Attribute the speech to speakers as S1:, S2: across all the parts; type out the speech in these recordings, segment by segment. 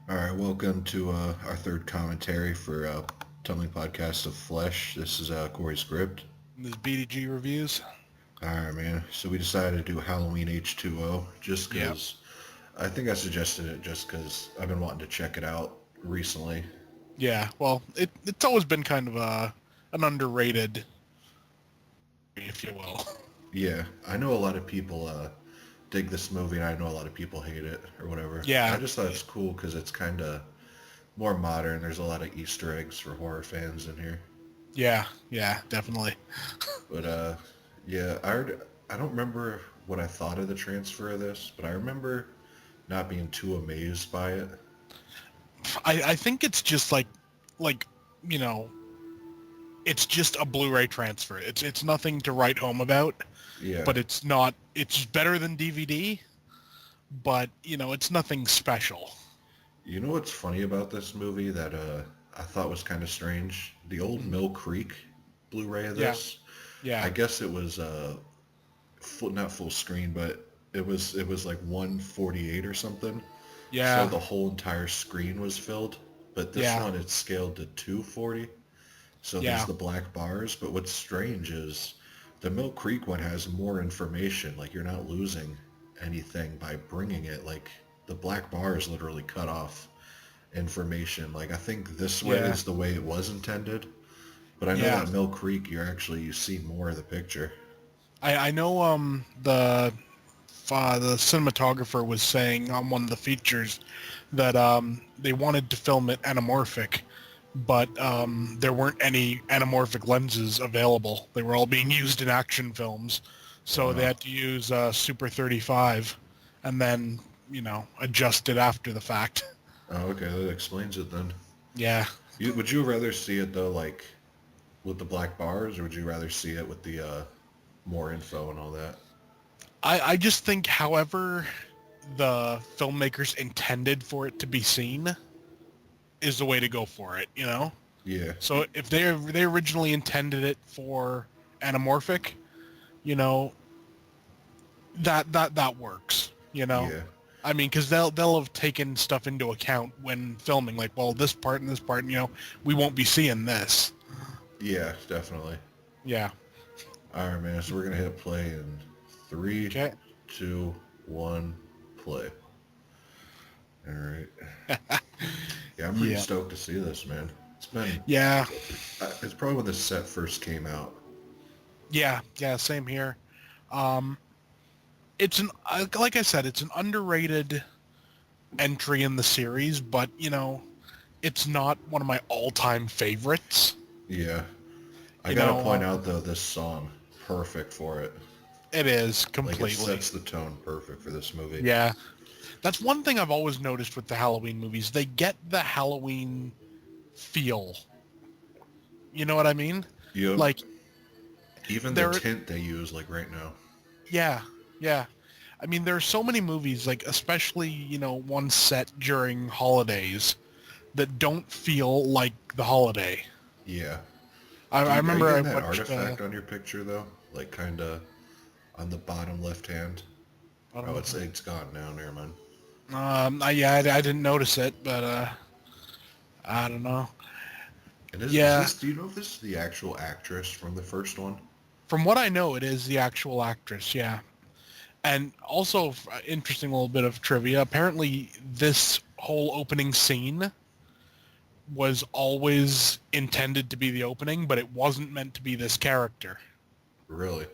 S1: All right, welcome to our third commentary for Tumbling Podcast of Flesh. This is Corey Script.
S2: These BDG reviews.
S1: All right, man. So we decided to do Halloween H20 just
S2: Yep.
S1: because I think I suggested it just because I've been wanting to check it out recently.
S2: Yeah. Well, it's always been kind of an underrated, if you will.
S1: Yeah, I know a lot of people dig this movie, and I know a lot of people hate it or whatever. I
S2: Yeah.
S1: just thought it's cool because it's kind of more modern. There's a lot of Easter eggs for horror fans in here.
S2: Yeah. Yeah. Definitely.
S1: But yeah, I don't remember what I thought of the transfer of this, but I remember not being too amazed by it.
S2: I think it's just like you know, it's just a Blu-ray transfer. It's nothing to write home about,
S1: Yeah.
S2: but it's not. It's better than DVD, but it's nothing special.
S1: You know what's funny about this movie that I thought was kind of strange? The old
S2: Mhm.
S1: Mill Creek Blu-ray of
S2: Yeah.
S1: this. I
S2: Yeah.
S1: guess it was not full screen, but it was like 148 or something. So
S2: Yeah.
S1: the whole entire screen was filled. But this
S2: Yeah.
S1: one it's scaled to 240. So there's
S2: Yeah.
S1: the black bars, but what's strange is the Mill Creek one has more information. Like you're not losing anything by bringing it. Like the black bars literally cut off information. Like I think this way
S2: Yeah.
S1: is the way it was intended. But I know
S2: Yeah.
S1: that Mill Creek, you see more of the picture.
S2: I know the cinematographer was saying on one of the features that they wanted to film it anamorphic, but there weren't any anamorphic lenses available. They were all being used in action films, so they
S1: Wow.
S2: had to use Super 35 and then adjust it after the fact.
S1: Oh, okay, that explains it then.
S2: Yeah.
S1: Would you rather see it though, like with the black bars, or would you rather see it with the more info and all that?
S2: I just think however the filmmakers intended for it to be seen is the way to go for it.
S1: Yeah,
S2: So if they originally intended it for anamorphic, you know, that works.
S1: yeah,
S2: I mean, because they'll have taken stuff into account when filming, like, well, this part and this part, we won't be seeing this.
S1: yeah, definitely.
S2: Yeah.
S1: All right, man. So we're gonna hit play in three,
S2: Okay.
S1: 2, 1, play. All right. Yeah, I'm pretty
S2: Yeah.
S1: stoked to see this, man.
S2: Yeah.
S1: It's probably when this set first came out.
S2: Yeah. Yeah. Same here. Um, it's like I said, it's an underrated entry in the series, but it's not one of my all-time favorites.
S1: Yeah, I
S2: You
S1: gotta
S2: know,
S1: point out though, this song perfect for it.
S2: it is
S1: Like it
S2: completely.
S1: sets the tone perfect for this movie.
S2: Yeah. That's one thing I've always noticed with the Halloween movies. They get the Halloween feel. You know what I mean?
S1: Yep.
S2: Like
S1: Even the
S2: there
S1: tint they use, like right now.
S2: yeah, yeah. I mean there are so many movies like especially, ones set during holidays that don't feel like the holiday.
S1: Yeah.
S2: I
S1: Are you
S2: remember I
S1: getting that
S2: watched
S1: artifact on your picture though? Like kind of on the bottom left hand.
S2: I don't
S1: Oh,
S2: know.
S1: it's gone now. Never mind.
S2: I didn't notice it, but I don't know.
S1: And is
S2: Yeah,
S1: this? Do you know if this is the actual actress from the first one?
S2: from what I know, it is the actual actress. Yeah, and also interesting little bit of trivia. Apparently, this whole opening scene was always intended to be the opening, but it wasn't meant to be this character.
S1: Really?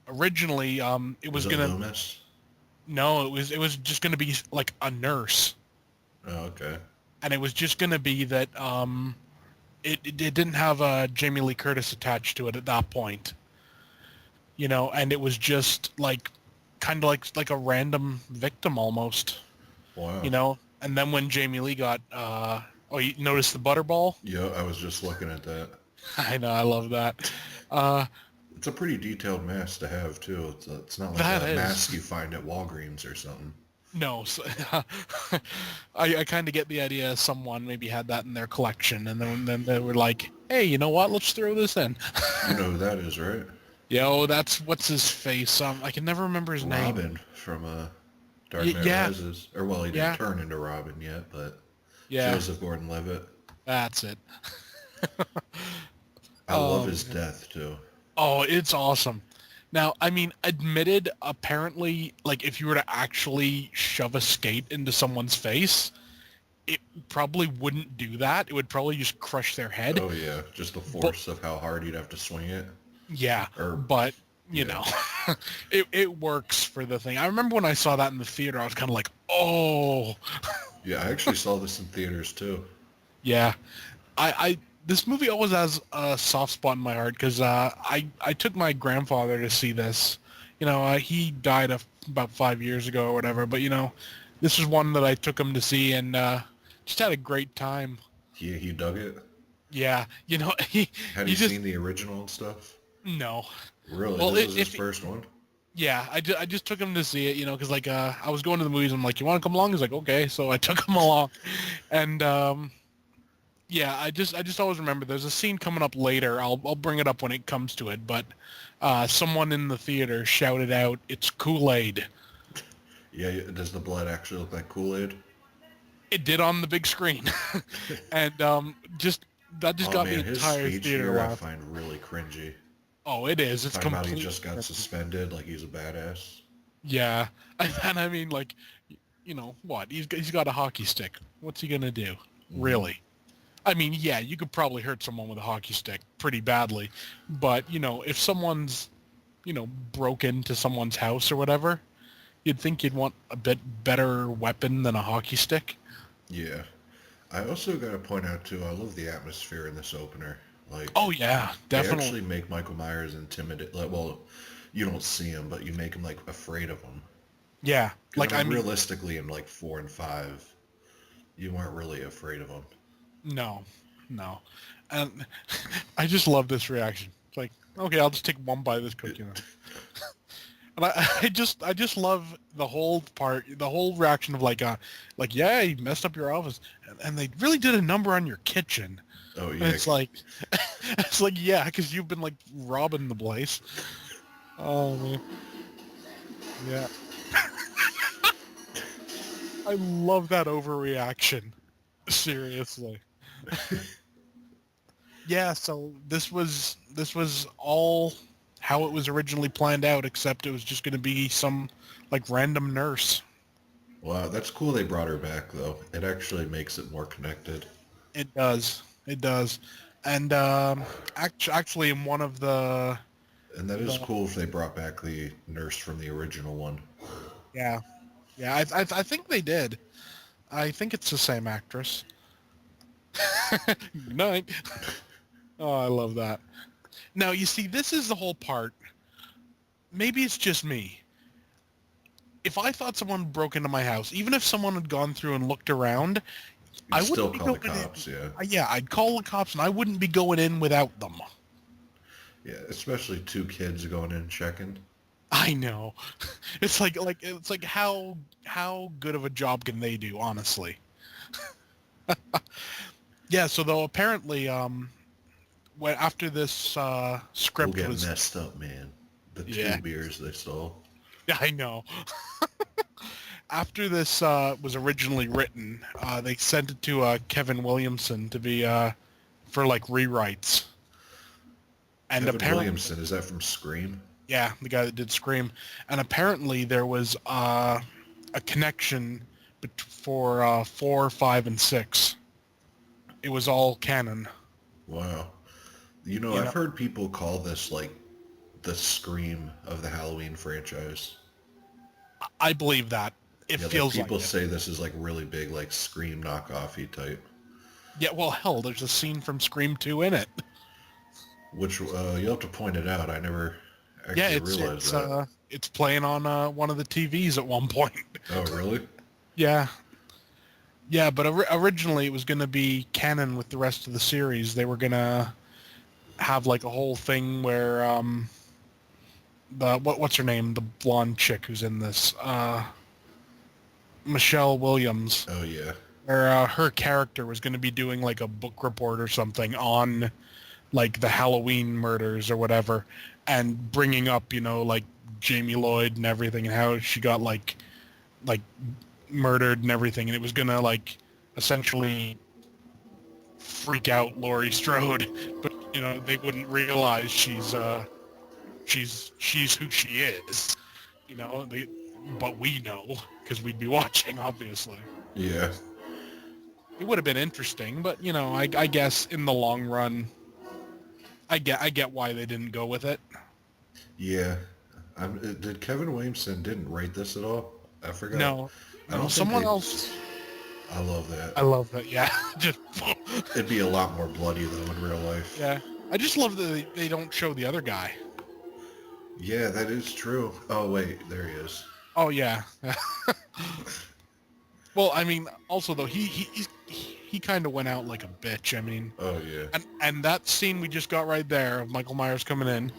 S2: Originally, it
S1: Was
S2: was
S1: it
S2: gonna
S1: Loomis?
S2: no, it was just gonna be like a nurse,
S1: Oh, okay.
S2: and it was just gonna be that it didn't have Jamie Lee Curtis attached to it at that point. And it was just like kind of like a random victim almost,
S1: Wow.
S2: and then when Jamie Lee got oh, you noticed the butterball?
S1: Yeah, I was just looking at that.
S2: I know, I love that. uh
S1: It's a pretty detailed mask to have too. It's not like
S2: that
S1: a
S2: is
S1: mask you find at Walgreens or something.
S2: no I kind of get the idea someone maybe had that in their collection and then they were like, hey, you know what, let's throw this in.
S1: You know who that is, right?
S2: Yo, that's what's his face. I can never remember his name.
S1: Robin from Dark Knight
S2: Yeah,
S1: Rises. Or well, he didn't
S2: yeah.
S1: turn into Robin yet, but
S2: Yeah,
S1: Joseph Gordon-Levitt.
S2: that's it.
S1: I love
S2: Oh,
S1: his death too.
S2: oh, it's awesome. Now, I mean, admitted, apparently, like, if you were to actually shove a skate into someone's face, it probably wouldn't do that. It would probably just crush their head.
S1: Oh yeah, just the
S2: But,
S1: force of how hard you'd have to swing it.
S2: yeah,
S1: Or
S2: but, you
S1: yeah,
S2: know, it works for the thing. I remember when I saw that in the theater, I was kind of like, oh,
S1: yeah. I actually saw this in theaters too.
S2: yeah. This movie always has a soft spot in my heart because I took my grandfather to see this. You know, he died about 5 years ago or whatever. But you know, this is one that I took him to see and just had a great time.
S1: He dug it.
S2: Yeah, you know, he
S1: Had
S2: he
S1: he
S2: just
S1: seen the original and stuff?
S2: no.
S1: Really,
S2: Well,
S1: this is his
S2: if
S1: first one.
S2: yeah, I just took him to see it. You know, because like I was going to the movies. I'm like, you want to come along? He's like, okay. So I took him along, and yeah, I just always remember there's a scene coming up later. I'll bring it up when it comes to it, but someone in the theater shouted out, "It's Kool-Aid."
S1: Yeah, does the blood actually look like Kool-Aid?
S2: It did on the big screen, and just that just
S1: Oh
S2: got
S1: man,
S2: the
S1: his
S2: entire
S1: speech
S2: theater
S1: here I
S2: laughing.
S1: find really cringy.
S2: Oh, it is. It's
S1: Talking about he
S2: complete.
S1: just got suspended like he's a badass.
S2: Yeah, and I mean, like, you know what? He's got a hockey stick. What's he gonna do?
S1: Hmm.
S2: Really? I mean, yeah, you could probably hurt someone with a hockey stick pretty badly, but you know, if someone's broke into someone's house or whatever, you'd think you'd want a bit better weapon than a hockey stick.
S1: Yeah. I also got to point out too, I love the atmosphere in this opener. Like,
S2: Oh yeah,
S1: they
S2: definitely.
S1: actually make Michael Myers intimidated. Like, well, you don't see him, but you make him like afraid of him.
S2: Yeah,
S1: Because
S2: like
S1: I
S2: I
S1: mean,
S2: mean,
S1: realistically, in like 4 and 5, you weren't really afraid of him.
S2: no, no, and I just love this reaction. It's like, okay, I'll just take one bite of this cookie then. And I just love the whole part, the whole reaction of like yeah, you messed up your office, and they really did a number on your kitchen.
S1: Oh
S2: And
S1: yeah,
S2: it's like, it's like, yeah, because you've been like robbing the place. Oh man, yeah. I love that overreaction. Seriously. Yeah, so this was all how it was originally planned out, except it was just going to be some like random nurse.
S1: wow, that's cool. They brought her back though. It actually makes it more connected.
S2: It does. It does. And actually, in one of
S1: And that is
S2: the
S1: cool if they brought back the nurse from the original one.
S2: yeah, yeah, I think they did. I think it's the same actress. Good night. Oh, I love that. Now, you see, this is the whole part. Maybe it's just me. If I thought someone broke into my house, even if someone had gone through and looked around,
S1: You'd
S2: I
S1: still
S2: wouldn't be
S1: call the
S2: going
S1: cops,
S2: in.
S1: yeah.
S2: Yeah, I'd call the cops, and I wouldn't be going in without them.
S1: Yeah, especially two kids going in checking.
S2: I know. It's like how good of a job can they do, honestly? Yeah. So though apparently, when after this
S1: We'll
S2: script
S1: get
S2: was,
S1: messed up, man. The two
S2: yeah,
S1: beers they stole.
S2: yeah, I know. After this was originally written, they sent it to Kevin Williamson to be for like rewrites, and
S1: Kevin
S2: apparently,
S1: Williamson, is that from Scream?
S2: yeah, the guy that did Scream, and apparently there was a connection for 4, 5, and 6. It was all canon.
S1: Wow. You know,
S2: You
S1: I've
S2: know,
S1: heard people call this like the Scream of the Halloween franchise.
S2: I believe that. It
S1: Yeah, like
S2: feels like
S1: people
S2: it.
S1: say this is like really big, like Scream knockoffy type.
S2: Yeah, well, hell, there's a scene from Scream 2 in it.
S1: Which you'll have to point it out. I never
S2: Yeah,
S1: actually
S2: it's
S1: realized
S2: it's
S1: that.
S2: uh it's playing on one of the TVs at one point.
S1: Oh, really?
S2: Yeah, yeah, but originally it was going to be canon with the rest of the series. They were going to have like a whole thing where the what's her name, the blonde chick who's in this, Michelle Williams,
S1: Oh, yeah.
S2: where her character was going to be doing like a book report or something on like the Halloween murders or whatever, and bringing up like Jamie Lloyd and everything and how she got like murdered and everything, and it was gonna like essentially freak out Laurie Strode, but they wouldn't realize she's who she is. But we know because we'd be watching, obviously.
S1: Yeah.
S2: It would have been interesting, but I guess in the long run, I get why they didn't go with it.
S1: Yeah. Did Kevin Williamson didn't write this at all? I forgot.
S2: No,
S1: I
S2: no,
S1: don't think
S2: someone
S1: they...
S2: else.
S1: I love that.
S2: I love that. Yeah, just
S1: It'd be a lot more bloody, though, in real life.
S2: yeah. I just love that they don't show the other guy.
S1: Yeah, that is true. Oh, wait. There he is.
S2: Oh yeah. Well, I mean, also though he kind of went out like a bitch. I mean,
S1: Oh, yeah.
S2: and that scene we just got right there of Michael Myers coming in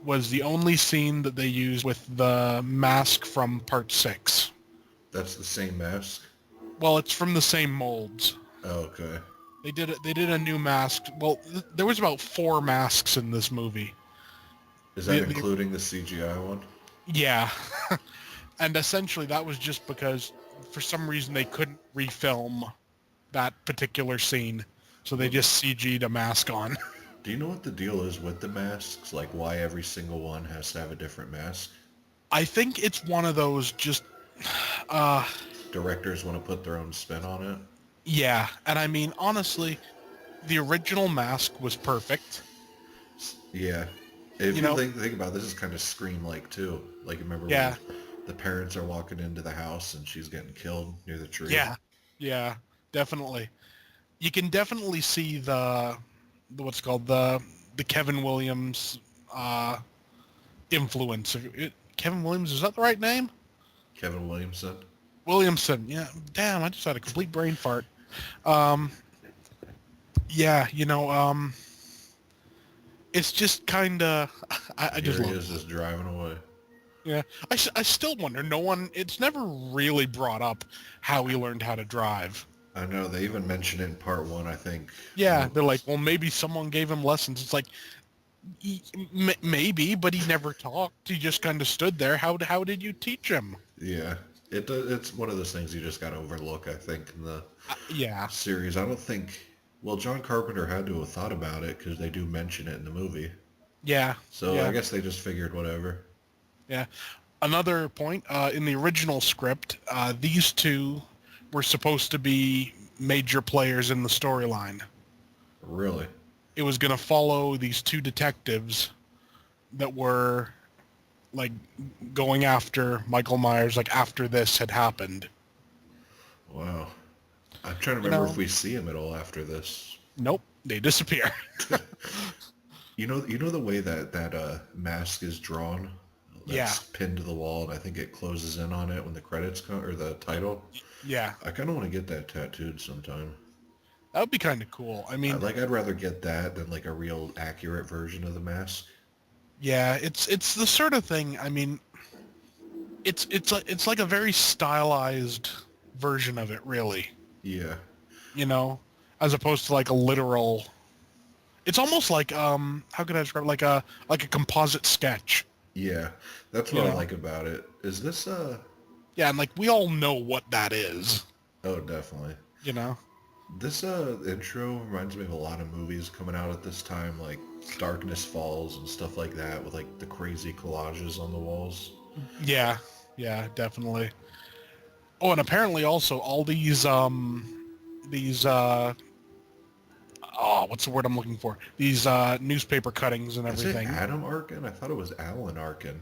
S2: was the only scene that they used with the mask from Part 6.
S1: That's the same mask?
S2: Well, it's from the same molds.
S1: Oh, okay.
S2: They did a new mask. Well, there was about 4 masks in this movie.
S1: Is that including the CGI one?
S2: Yeah. And essentially that was just because for some reason they couldn't refilm that particular scene. So they just CG'd a mask on.
S1: Do you know what the deal is with the masks? Like why every single one has to have a different mask?
S2: I think it's one of those just
S1: Directors want to put their own spin on it?
S2: yeah, and I mean honestly, the original mask was perfect.
S1: Yeah. If you think about it, this is kind of Scream-like too. Like remember when the parents are walking into the house and she's getting killed near the tree?
S2: Yeah, definitely. You can definitely see the what's called the Kevin Williams influence. Kevin Williams, is that the right name?
S1: Kevin Williamson?
S2: Williamson, yeah. Damn, I just had a complete brain fart. Yeah, it's just kind of... I just
S1: Here he is just driving away.
S2: Yeah, I still wonder. It's never really brought up how he learned how to drive.
S1: I know, they even mention it in part 1, I think.
S2: Yeah, they're like, well, maybe someone gave him lessons. It's like, maybe, but he never talked. He just kind of stood there. How did you teach him?
S1: Yeah, it's one of those things you just got to overlook, I think, in the series. I don't think... Well, John Carpenter had to have thought about it because they do mention it in the movie.
S2: Yeah.
S1: So
S2: yeah.
S1: I guess they just figured whatever.
S2: Yeah. Another point, in the original script, these two were supposed to be major players in the storyline.
S1: Really?
S2: It was going to follow these 2 detectives that were, like, going after Michael Myers, like, after this had happened.
S1: Wow. I'm trying to remember if we see him at all after this.
S2: Nope. They disappear.
S1: You know the way that mask is drawn? That's pinned to the wall, and I think it closes in on it when the credits come, or the title.
S2: Yeah.
S1: I kind of want to get that tattooed sometime.
S2: That would be kind of cool. I mean,
S1: I'd rather get that than like a real accurate version of the mask.
S2: Yeah, it's the sort of thing. I mean, it's like a very stylized version of it, really.
S1: Yeah.
S2: As opposed to like a literal. It's almost like how could I describe it? Like a composite sketch.
S1: Yeah, that's what I like about it. Is this
S2: Yeah, and like we all know what that is.
S1: Oh, definitely. This intro reminds me of a lot of movies coming out at this time, like Darkness Falls and stuff like that, with like the crazy collages on the walls.
S2: Yeah, definitely. Oh, and apparently also all these what's the word I'm looking for? These newspaper cuttings and everything.
S1: Is it Adam Arkin? I thought it was Alan Arkin.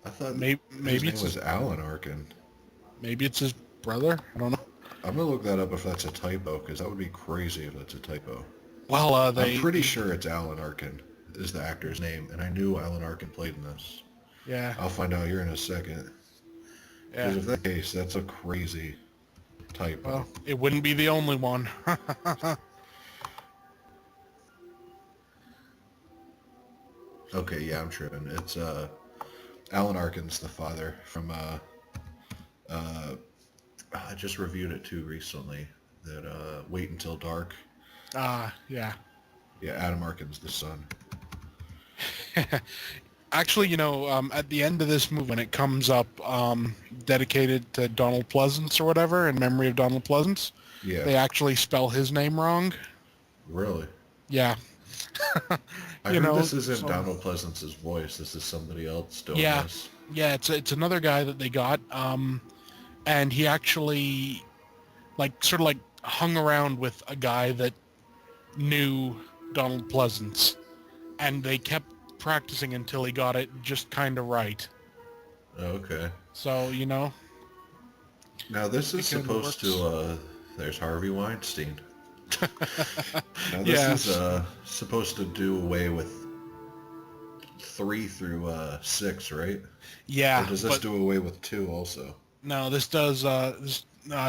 S1: I thought
S2: maybe
S1: his name was Alan Arkin.
S2: Maybe it's his brother. I don't know.
S1: I'm gonna look that up if that's a typo, because that would be crazy if that's a typo.
S2: Well,
S1: I'm pretty sure it's Alan Arkin is the actor's name, and I knew Alan Arkin played in this.
S2: Yeah.
S1: I'll find out here in a second.
S2: Yeah.
S1: Because if that's the case, that's a crazy typo.
S2: Well, it wouldn't be the only one.
S1: Okay, yeah, I'm tripping. It's Alan Arkin's the father from I just reviewed it too recently. That Wait Until Dark.
S2: Yeah.
S1: Yeah, Adam Arkin's the son.
S2: Actually, at the end of this movie, when it comes up, dedicated to Donald Pleasance or whatever, in memory of Donald Pleasance,
S1: Yeah,
S2: they actually spell his name wrong.
S1: really.
S2: Yeah,
S1: I heard this isn't
S2: so
S1: Donald Pleasance's voice. This is somebody else doing
S2: yeah,
S1: this.
S2: yeah, it's another guy that they got, and he actually like sort of like hung around with a guy that knew Donald Pleasance, and they kept practicing until he got it just kind of right.
S1: Okay.
S2: So
S1: Now this is
S2: it kind of
S1: supposed
S2: works.
S1: to, there's Harvey Weinstein. Now this is
S2: Yes.
S1: supposed to do away with 3 through 6, right? Or
S2: Yeah,
S1: does this
S2: but
S1: do away with 2 also?
S2: no, this does this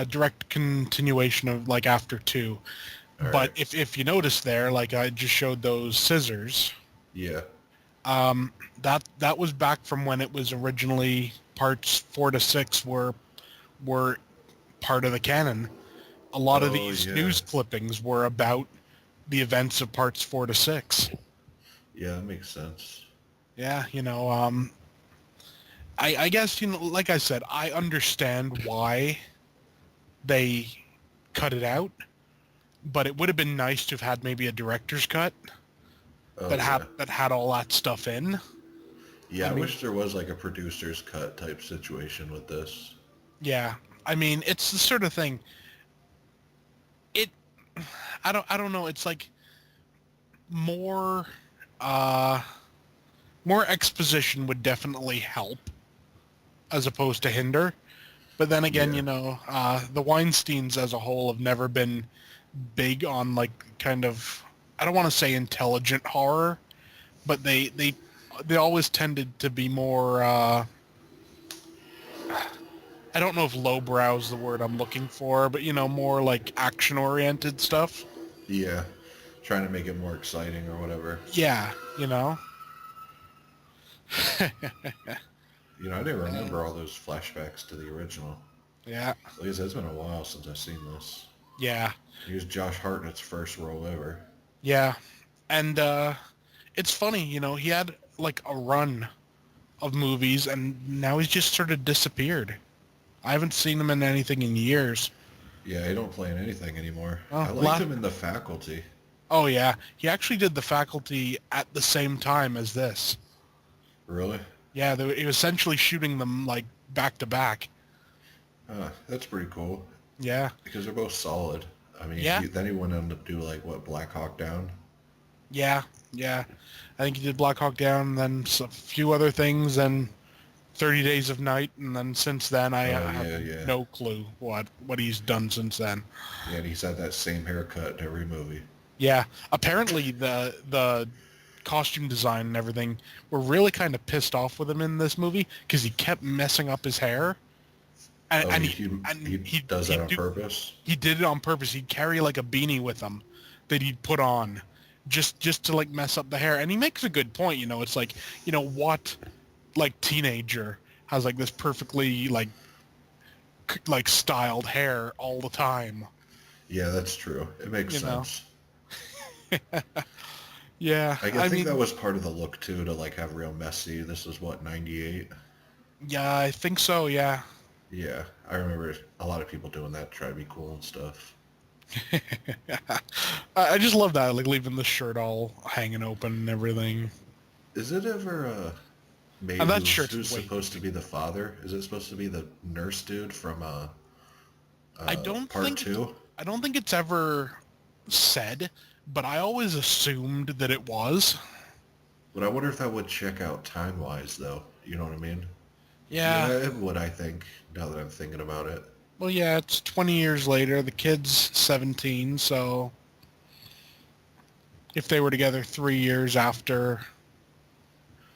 S2: direct continuation of like after two. But
S1: Alright.
S2: if you notice there, like I just showed those scissors,
S1: Yeah.
S2: that was back from when it was originally parts 4 to 6 were part of the canon. A lot of
S1: Oh,
S2: these
S1: yeah.
S2: news clippings were about the events of parts 4 to 6.
S1: Yeah, that makes sense.
S2: Yeah, I guess like I said, I understand why they cut it out, but it would have been nice to have had maybe a director's cut
S1: Oh,
S2: that had
S1: yeah.
S2: that had all that stuff in.
S1: Yeah,
S2: I
S1: I
S2: mean,
S1: wish there was like a producer's cut type situation with this.
S2: yeah. I mean, it's the sort of thing. It I don't know, it's like more uh more exposition would definitely help as opposed to hinder. But then again,
S1: Yeah.
S2: the Weinsteins as a whole have never been big on like kind of, I don't want to say intelligent horror, but they always tended to be more I don't know if lowbrow is the word I'm looking for, but more like action oriented stuff.
S1: Yeah. Trying to make it more exciting or whatever.
S2: Yeah,
S1: You know, I didn't remember all those flashbacks to the original.
S2: yeah,
S1: Like I said, it's been a while since I've seen this.
S2: yeah,
S1: He was Josh Hartnett's first role ever.
S2: yeah. And it's funny, he had like a run of movies and now he's just sort of disappeared. I haven't seen him in anything in years.
S1: Yeah, he don't play in anything anymore.
S2: Oh,
S1: I liked him in The Faculty.
S2: oh yeah, he actually did The Faculty at the same time as this.
S1: Really?
S2: Yeah, he was essentially shooting them like back to back.
S1: That's pretty cool.
S2: Yeah,
S1: Because they're both solid. I mean,
S2: yeah,
S1: then he went on to do like, what, Black Hawk Down?
S2: yeah, yeah. I think he did Black Hawk Down, then a few other things, and 30 Days of Night, and then since then I
S1: Oh,
S2: have
S1: yeah, yeah.
S2: no clue what he's done since then.
S1: Yeah, and he's had that same haircut in every movie.
S2: Yeah, apparently the costume design and everything were really kind of pissed off with him in this movie because he kept messing up his hair, and,
S1: Oh,
S2: and
S1: he,
S2: he
S1: he,
S2: and
S1: he
S2: he
S1: does
S2: he
S1: that on
S2: do
S1: purpose?
S2: he did it on purpose. He'd carry like a beanie with him that he'd put on just to like mess up the hair. And he makes a good point. It's like what like teenager has like this perfectly like styled hair all the time.
S1: Yeah, that's true. It makes
S2: You know.
S1: sense.
S2: Yeah,
S1: I
S2: I
S1: think that
S2: mean,
S1: was part of the look too, to like have real messy. This was what, 98?
S2: yeah, I think so. Yeah.
S1: Yeah, I remember a lot of people doing that, try to be cool and stuff.
S2: I just love that, like leaving the shirt all hanging open and everything.
S1: Is it ever made
S2: And that
S1: who's
S2: shirt's
S1: who's
S2: way
S1: supposed
S2: too
S1: to be
S2: big.
S1: the father? Is it supposed to be the nurse dude from
S2: I don't
S1: part
S2: think it's,
S1: 2?
S2: I don't think it's ever said, but I always assumed that it was.
S1: But I wonder if that would check out time-wise, though. You know what I mean? Yeah,
S2: Yeah.
S1: it would, I think, now that I'm thinking about it.
S2: Well, yeah, it's 20 years later. The kid's 17, so if they were together 3 years after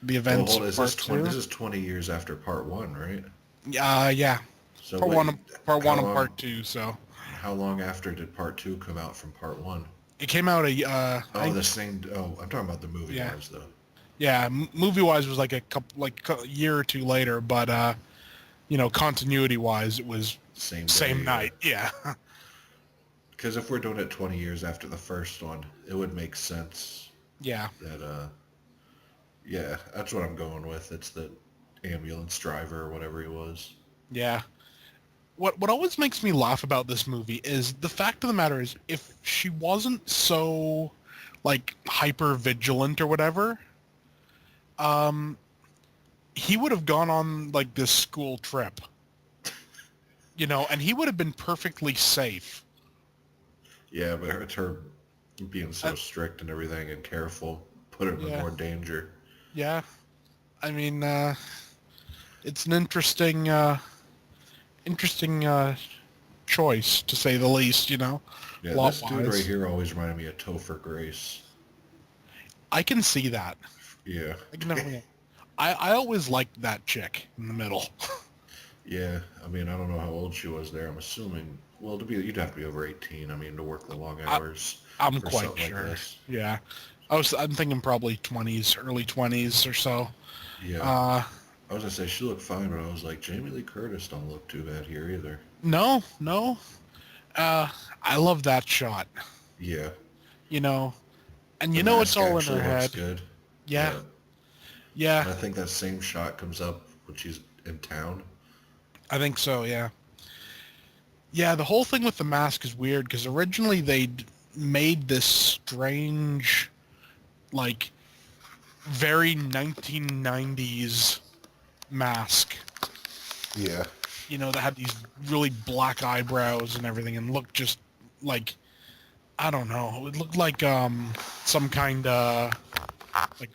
S2: the
S1: Oh,
S2: events
S1: hold on,
S2: of part
S1: this
S2: two.
S1: is 20 years after part 1, right?
S2: Yeah.
S1: So
S2: Part
S1: what,
S2: one, part
S1: how
S2: one and
S1: long,
S2: part two. So
S1: how long after did part 2 come out from part 1?
S2: it came out
S1: Oh, the same, oh, I'm talking about the
S2: yeah,
S1: movie-wise, though.
S2: yeah. Movie wise was like a year or two later, but continuity wise, it was
S1: Same
S2: same
S1: day, yeah.
S2: night. Yeah,
S1: Because if we're doing it 20 years after the first one, it would make sense
S2: yeah,
S1: that, Yeah, that's what I'm going with. It's the ambulance driver or whatever he was.
S2: Yeah. What always makes me laugh about this movie is the fact of the matter is if she wasn't so like hyper vigilant or whatever, um, he would have gone on like this school trip, and he would have been perfectly safe.
S1: Yeah, but it's her being so
S2: Uh,
S1: strict and everything and careful put him in
S2: yeah,
S1: more danger.
S2: yeah. I mean, it's an interesting choice to say the least.
S1: Yeah,
S2: Plot
S1: this dude right
S2: wise,
S1: here always reminded me of Topher Grace.
S2: I can see that.
S1: Yeah.
S2: I can definitely. I always liked that chick in the middle.
S1: Yeah, I mean, I don't know how old she was there. I'm assuming, well, you'd have to be over 18, I mean, to work the long
S2: I,
S1: hours
S2: I'm
S1: for
S2: quite
S1: something like
S2: sure.
S1: this.
S2: Yeah, I'm thinking probably 20s, early 20s or so.
S1: Yeah.
S2: Uh,
S1: I was gonna say she looked fine, but I was like, Jamie Lee Curtis don't look too bad here either.
S2: no, no. Uh, I love that shot.
S1: Yeah.
S2: You know, and
S1: The
S2: it's
S1: mask
S2: all in her
S1: actually looks
S2: head.
S1: good.
S2: Yeah,
S1: Yeah.
S2: yeah.
S1: And I think that same shot comes up when she's in town.
S2: I think so. Yeah, yeah. The whole thing with the mask is weird because originally they'd made this strange, like, very 1990s mask.
S1: Yeah.
S2: That had these really black eyebrows and everything and looked just like, I don't know. It looked like some kind of like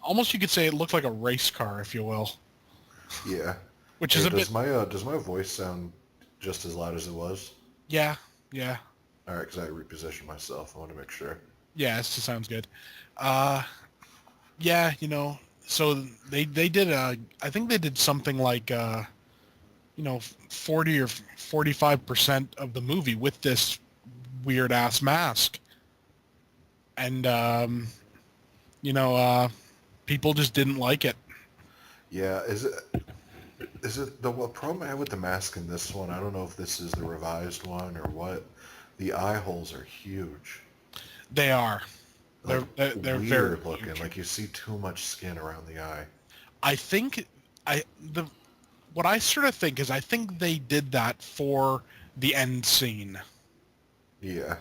S2: almost you could say it looked like a race car, if you will,
S1: Yeah.
S2: which is
S1: Hey,
S2: a bit
S1: does my voice sound just as loud as it was?
S2: yeah, yeah,
S1: All right, because I repositioned myself. I want to make sure.
S2: yeah. It sounds good. Uh, yeah, So they did I think they did something like 40 or 45% of the movie with this weird ass mask, and people just didn't like it.
S1: Yeah, is it the what problem I have with the mask in this one? I don't know if this is the revised one or what. The eye holes are huge,
S2: They are.
S1: like
S2: They're very
S1: weird looking.
S2: huge.
S1: Like you see too much skin around the eye.
S2: I think I the what I sort of think is I think they did that for the end scene,
S1: Yeah,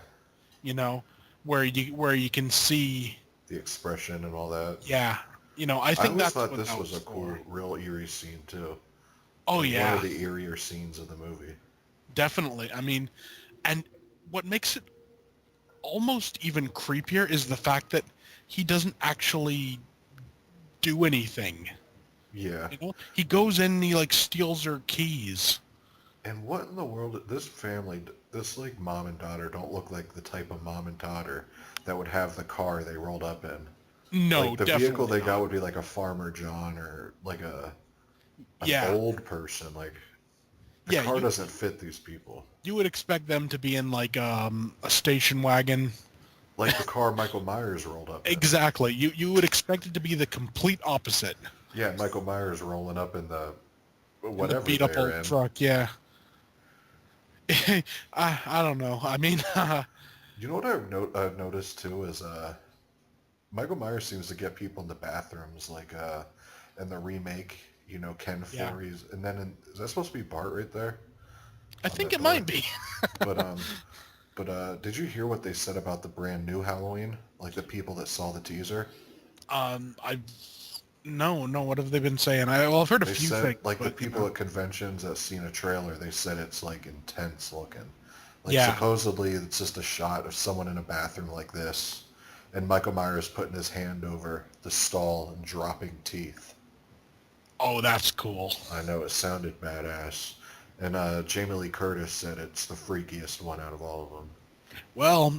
S2: you know, where you can see,
S1: the expression and all that.
S2: yeah, I
S1: I
S2: think
S1: always
S2: that's
S1: thought
S2: what
S1: this
S2: that
S1: was
S2: was
S1: a cool,
S2: for.
S1: real eerie scene too.
S2: Oh
S1: Like one
S2: yeah,
S1: of the eerier scenes of the movie.
S2: definitely. I mean, and what makes it almost even creepier is the fact that he doesn't actually do anything.
S1: Yeah.
S2: He goes in and he like steals her keys.
S1: And what in the world? This family, this like mom and daughter, don't look like the type of mom and daughter that would have the car they rolled up in.
S2: No,
S1: Like the vehicle
S2: definitely
S1: they got
S2: not.
S1: would be like a Farmer John or like an
S2: Yeah,
S1: old person. Like the
S2: yeah.
S1: car
S2: You
S1: doesn't fit these people.
S2: you would expect them to be in like a station wagon.
S1: Like the car Michael Myers rolled up in.
S2: Exactly. You would expect it to be the complete opposite
S1: Yeah, Michael Myers rolling up in the
S2: in the
S1: whatever
S2: beat up
S1: they're
S2: old
S1: in.
S2: truck. Yeah. I don't know. I mean,
S1: You know what I've noticed too is Michael Myers seems to get people in the bathrooms like in the remake, Ken
S2: yeah.
S1: Foree's, and then is that supposed to be Bart right there
S2: I
S1: on
S2: think
S1: that
S2: it might
S1: door?
S2: be.
S1: But did you hear what they said about the brand new Halloween? Like the people that saw the teaser?
S2: I no, no. What have they been saying? I've heard a
S1: They
S2: few
S1: said
S2: things,
S1: like the
S2: but
S1: people at conventions that seen a trailer, they said it's like intense looking. Like
S2: yeah.
S1: supposedly it's just a shot of someone in a bathroom like this, and Michael Myers putting his hand over the stall and dropping teeth.
S2: Oh, that's cool.
S1: I know it sounded badass. And Jamie Lee Curtis said it's the freakiest one out of all of them.
S2: Well,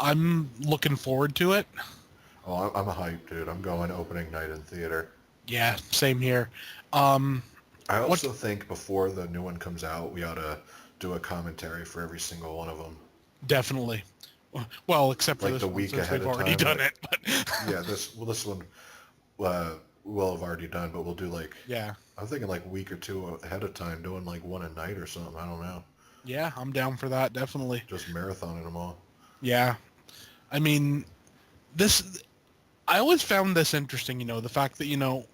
S2: I'm looking forward to it.
S1: Oh, I'm a hype, dude. I'm going opening night in theater.
S2: Yeah, same here. Um,
S1: I
S2: what?
S1: also think before the new one comes out, we ought to do a commentary for every single one of them.
S2: Definitely. Well, except for
S1: Like
S2: this
S1: the
S2: one
S1: week
S2: since
S1: ahead
S2: we've
S1: of
S2: already
S1: time.
S2: done
S1: Like,
S2: it. But
S1: yeah, this one we'll have already done, but we'll do like,
S2: yeah,
S1: I'm thinking like a week or two ahead of time, doing like one a night or something. I don't know.
S2: yeah, I'm down for that. Definitely.
S1: Just marathoning them all.
S2: Yeah. I mean, this. I always found this interesting, the fact that,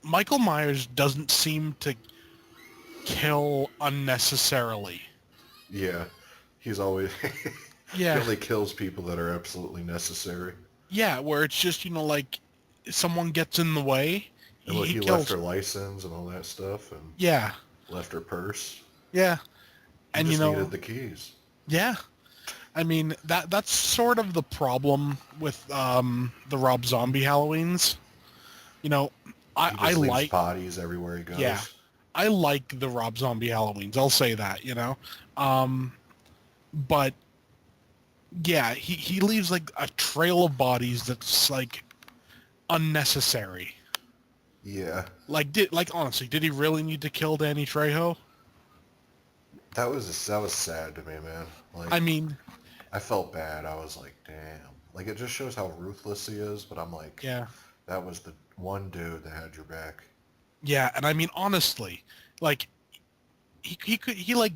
S2: Michael Myers doesn't seem to kill unnecessarily.
S1: Yeah, he's always he
S2: Yeah.
S1: only kills people that are absolutely necessary.
S2: Yeah, where it's just, like someone gets in the way,
S1: And look,
S2: he
S1: he left
S2: kills.
S1: her license and all that stuff, and
S2: Yeah.
S1: left her purse.
S2: Yeah.
S1: He
S2: And
S1: just needed the keys.
S2: yeah. I mean, that's sort of the problem with the Rob Zombie Halloweens. You know, I
S1: He
S2: I
S1: just leaves
S2: like
S1: bodies everywhere he
S2: yeah,
S1: goes.
S2: I like the Rob Zombie Halloweens. I'll say that. Um but yeah, he leaves like a trail of bodies that's like unnecessary.
S1: Yeah,
S2: Like honestly, did he really need to kill Danny Trejo?
S1: that was sad to me, man. Like,
S2: I mean,
S1: I felt bad. I was like, damn. Like, it just shows how ruthless he is. But I'm like,
S2: yeah.
S1: that was the one dude that had your back.
S2: Yeah, and I mean honestly, like he like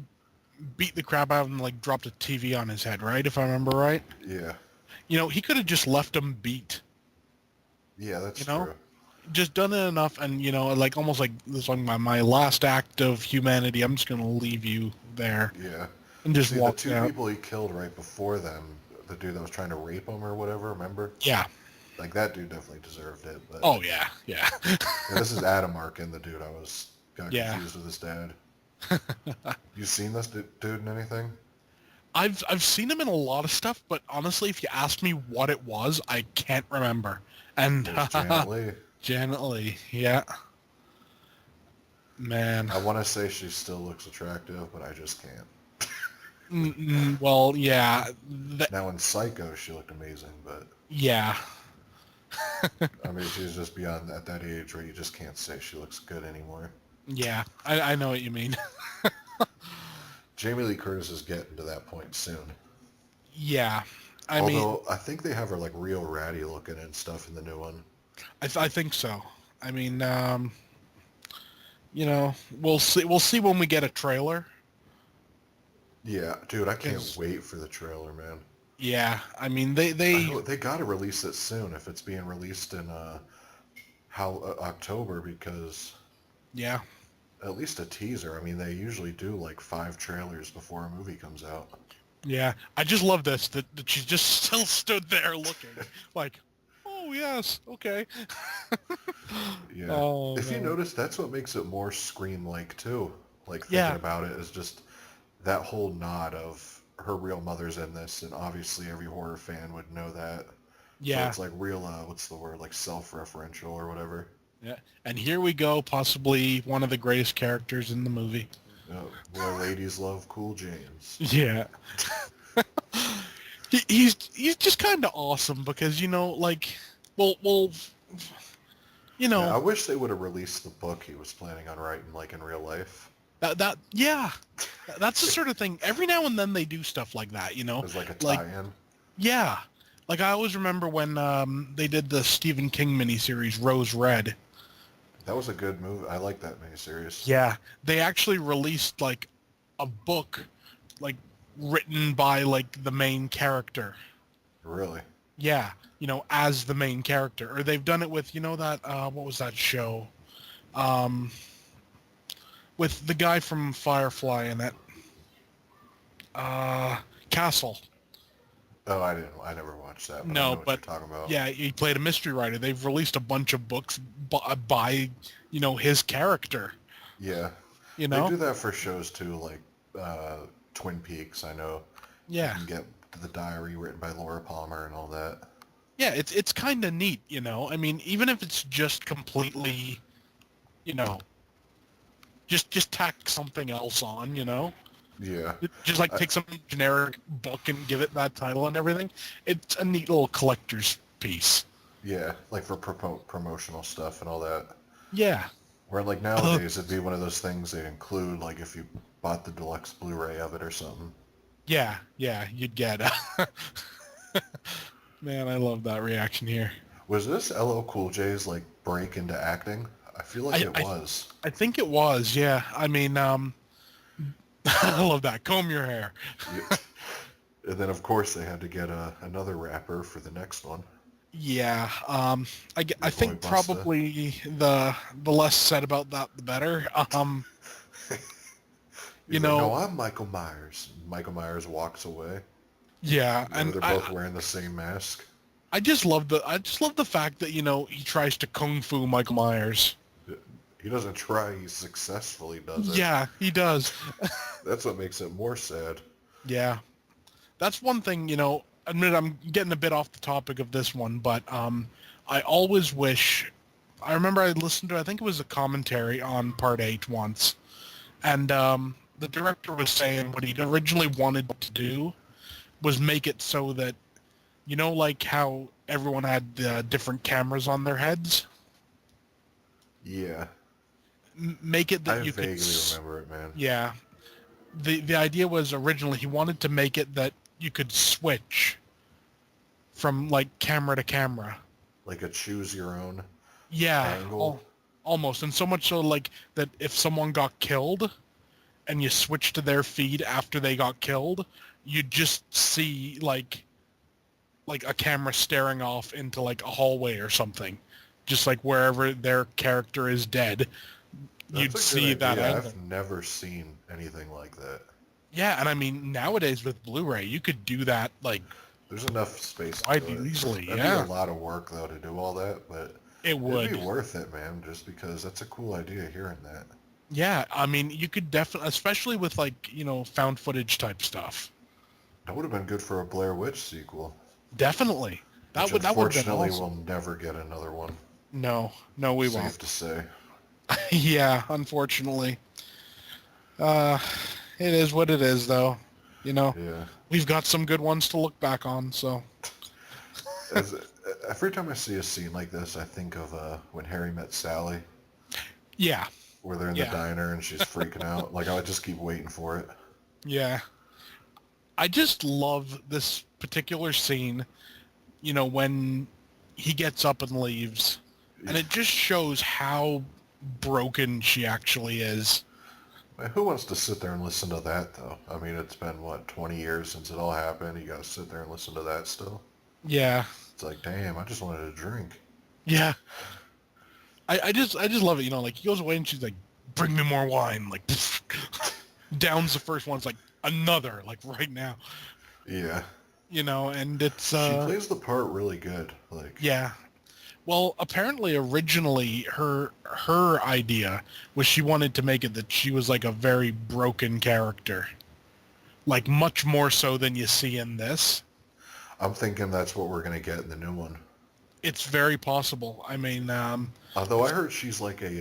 S2: beat the crap out of him and like dropped a TV on his head, right? If I remember right.
S1: Yeah,
S2: He could have just left him beat,
S1: yeah, that's
S2: you know?
S1: true.
S2: Just done it enough and, like almost like this is like my last act of humanity. I'm just going to leave you there
S1: Yeah.
S2: and just
S1: See, the
S2: walk
S1: two
S2: out.
S1: people he killed right before them, the dude that was trying to rape him or whatever, remember?
S2: Yeah.
S1: Like, that dude definitely deserved it. But
S2: Oh, yeah. Yeah.
S1: yeah, this is Adam Arkin, the dude got
S2: Yeah.
S1: confused with his dad. You seen this dude in anything?
S2: I've seen him in a lot of stuff, but honestly, if you ask me what it was, I can't remember. And
S1: It was Janet Leigh.
S2: Janet Leigh, yeah. Man.
S1: I want to say she still looks attractive, but I just can't.
S2: Well, yeah.
S1: Now in Psycho, she looked amazing, but
S2: Yeah.
S1: I mean, she's just beyond at that age where you just can't say she looks good anymore.
S2: Yeah. I know what you mean.
S1: Jamie Lee Curtis is getting to that point soon.
S2: Yeah. I mean,
S1: Although I think they have her like real ratty looking and stuff in the new one.
S2: I think so. I mean, we'll see. We'll see when we get a trailer.
S1: Yeah, dude, I can't
S2: 'Cause-
S1: wait for the trailer, man.
S2: Yeah. I mean,
S1: I hope they got to release it soon if it's being released in October because
S2: yeah.
S1: at least a teaser. I mean, they usually do like 5 trailers before a movie comes out.
S2: Yeah. I just love this that she just still stood there looking like, oh yes, okay.
S1: Yeah.
S2: Oh,
S1: If you
S2: man.
S1: notice, that's what makes it more Scream-like too. Like thinking
S2: Yeah.
S1: about it is just that whole nod of her real mother's in this, and obviously every horror fan would know that. So
S2: Yeah.
S1: it's like real, what's the word, like self-referential or whatever.
S2: Yeah. And here we go, possibly one of the greatest characters in the movie.
S1: Where ladies love Cool James.
S2: Yeah. He's just kind of awesome because like, well,
S1: Yeah, I wish they would have released the book he was planning on writing, like in real life.
S2: yeah, that's the sort of thing. Every now and then they do stuff like that,
S1: As like a
S2: like
S1: tie-in.
S2: yeah, like I always remember when they did the Stephen King miniseries Rose Red.
S1: That was a good movie. I like that miniseries.
S2: Yeah, they actually released like a book, like written by like the main character.
S1: Really?
S2: Yeah, as the main character. Or they've done it with, that, what was that show? With the guy from Firefly in it. Castle.
S1: Oh, I never watched that. But I know
S2: No,
S1: what
S2: but
S1: you're talking about.
S2: yeah, he played a mystery writer. They've released a bunch of books by his character.
S1: Yeah.
S2: You
S1: They
S2: know?
S1: do that for shows too, like Twin Peaks. I know. You
S2: Yeah.
S1: can get the diary written by Laura Palmer and all that.
S2: Yeah, it's kind of neat, I mean, even if it's just completely, just tack something else on,
S1: Yeah.
S2: Just like take some generic book and give it that title and everything. It's a neat little collector's piece.
S1: Yeah, like for promotional stuff and all that.
S2: Yeah.
S1: Where like nowadays it'd be one of those things they include, like if you bought the deluxe Blu-ray of it or something.
S2: Yeah, you'd get. Man, I love that reaction here.
S1: Was this LL Cool J's like break into acting? I feel like it was.
S2: I think it was, yeah. I mean, I love that. Comb your hair.
S1: Yeah. And then of course they had to get another rapper for the next one.
S2: Yeah, I
S1: Your boy
S2: think
S1: Busta.
S2: probably the less said about that, the better. You
S1: He's like, no,
S2: know,
S1: I'm Michael Myers. Michael Myers walks away.
S2: yeah,
S1: Remember,
S2: and
S1: they're both wearing the same mask.
S2: I just love the fact that he tries to kung fu Michael Myers.
S1: He doesn't try, he successfully does it.
S2: Yeah, he does.
S1: That's what makes it more sad.
S2: Yeah, that's one thing. Admit I'm getting a bit off the topic of this one, but I always wish. I remember I listened to I think it was a commentary on Part 8 once, and the director was saying what he originally wanted to do was make it so that like how everyone had different cameras on their heads.
S1: Yeah,
S2: Make it
S1: I
S2: that you could,
S1: vaguely remember it, man.
S2: yeah. The idea was originally he wanted to make it that you could switch from like camera to camera.
S1: Like a choose your own
S2: Yeah,
S1: angle.
S2: almost, and so much so like that if someone got killed and you switch to their feed after they got killed, you just see like a camera staring off into like a hallway or something, just like wherever their character is dead,
S1: That's
S2: you'd
S1: a good
S2: see that
S1: idea.
S2: angle.
S1: I've never seen anything like that.
S2: Yeah, and I mean nowadays with Blu-ray, you could do that like
S1: There's enough space to
S2: quite
S1: do it.
S2: easily.
S1: That'd be a
S2: Yeah,
S1: lot of work though to do all that, but
S2: it
S1: it'd be
S2: would.
S1: worth it, man, just because that's a cool idea hearing that.
S2: Yeah, I mean you could definitely, especially with like found footage type stuff.
S1: That would have been good for a Blair Witch sequel,
S2: Definitely,
S1: which
S2: that would have been
S1: unfortunately
S2: awesome.
S1: we'll never get another one.
S2: No, no, we won't.
S1: Safe to say.
S2: Yeah, unfortunately. Uh, it is what it is, though. You know,
S1: Yeah.
S2: we've got some good ones to look back on, so.
S1: As every time I see a scene like this, I think of when Harry met Sally,
S2: Yeah,
S1: where they're in the
S2: yeah,
S1: diner and she's freaking out. Like I would just keep waiting for it.
S2: yeah. I just love this particular scene, when he gets up and leaves, and it just shows how broken she actually is.
S1: Man, who wants to sit there and listen to that though? I mean, it's been what 20 years since it all happened. You got to sit there and listen to that still.
S2: Yeah,
S1: It's like, damn, I just wanted a drink.
S2: yeah. I just love it, like he goes away and she's like, bring me more wine, like downs the first one, it's like another, like right now.
S1: Yeah.
S2: And it's
S1: She plays the part really good. Like,
S2: yeah. Well, apparently originally her idea was she wanted to make it that she was like a very broken character. Like much more so than you see in this.
S1: I'm thinking that's what we're gonna get in the new one.
S2: It's very possible. I mean,
S1: Although I heard she's like in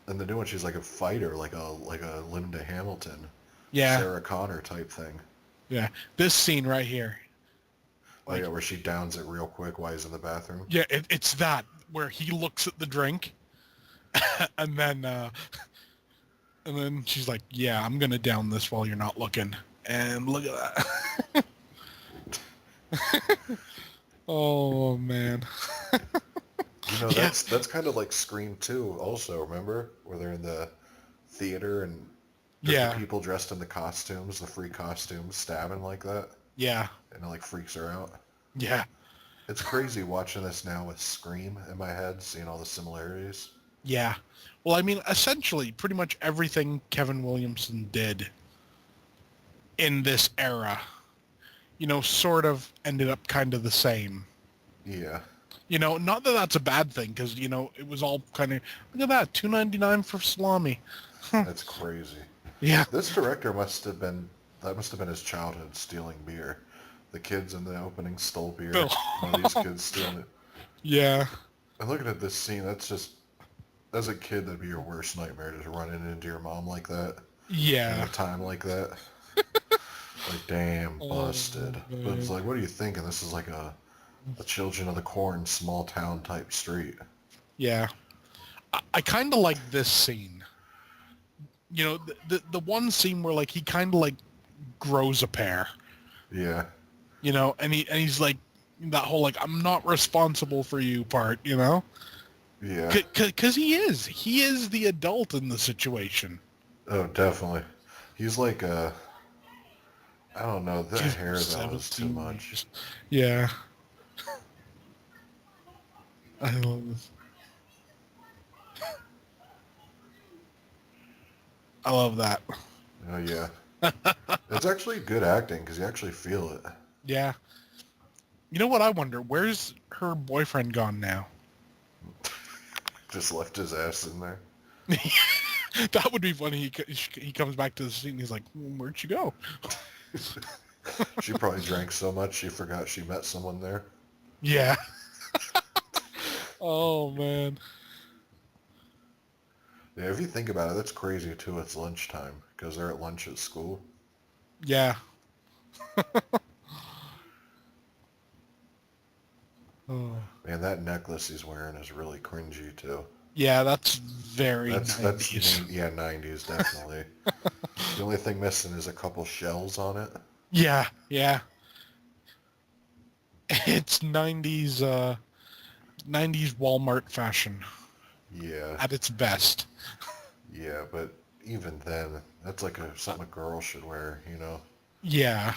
S1: the new one she's like a fighter, like a Linda Hamilton,
S2: yeah,
S1: Sarah Connor type thing.
S2: yeah. This scene right here,
S1: Oh yeah,
S2: like,
S1: where she downs it real quick while he's in the bathroom.
S2: yeah, it's that where he looks at the drink, and then she's like, "Yeah, I'm gonna down this while you're not looking." And look at that. Oh man.
S1: You know,
S2: Yeah.
S1: that's kind of like Scream 2 also, remember? Where they're in the theater and there's the
S2: Yeah.
S1: people dressed in the costumes, the free costumes, stabbing like that.
S2: Yeah.
S1: And it like freaks her out.
S2: Yeah.
S1: It's crazy watching this now with Scream in my head, seeing all the similarities.
S2: Yeah. Well, I mean, essentially, pretty much everything Kevin Williamson did in this era, sort of ended up kind of the same.
S1: Yeah,
S2: Not that that's a bad thing, because it was all kind of, look at that, $2.99 for salami.
S1: that's crazy.
S2: Yeah.
S1: This director that must have been his childhood stealing beer. The kids in the opening stole beer. One of these kids stealing it.
S2: Yeah.
S1: And looking at this scene, that's just, as a kid, that'd be your worst nightmare, just running into your mom like that in
S2: Yeah.
S1: a time like that. Like, damn,
S2: Oh,
S1: busted. But it's
S2: man.
S1: like, what are you thinking? This is like a Children of the Corn small town type street.
S2: Yeah. I kind of like this scene. The one scene where like he kind of like grows a pair.
S1: Yeah.
S2: And he's like that whole like I'm not responsible for you part.
S1: Yeah.
S2: Because he is the adult in the situation.
S1: Oh, definitely. He's like I don't know, that
S2: Give
S1: hair
S2: him
S1: though is too
S2: 17
S1: much.
S2: years. Yeah. I love this. I love that.
S1: Oh yeah, it's actually good acting because you actually feel it.
S2: Yeah. You know what I wonder? Where's her boyfriend gone now?
S1: Just left his ass in there.
S2: That would be funny. He comes back to the scene and he's like, "Where'd you go?"
S1: She probably drank so much she forgot she met someone there.
S2: Yeah. Oh man.
S1: Yeah, if you think about it, that's crazy too. It's lunchtime because they're at lunch at school.
S2: Yeah. Oh.
S1: Man, that necklace he's wearing is really cringy too.
S2: Yeah, that's very
S1: That's
S2: 90s.
S1: yeah, 90s definitely. The only thing missing is a couple shells on it.
S2: Yeah, yeah. It's 90s Walmart fashion
S1: Yeah,
S2: at its best.
S1: yeah, but even then, that's like something a girl should wear, you know.
S2: Yeah.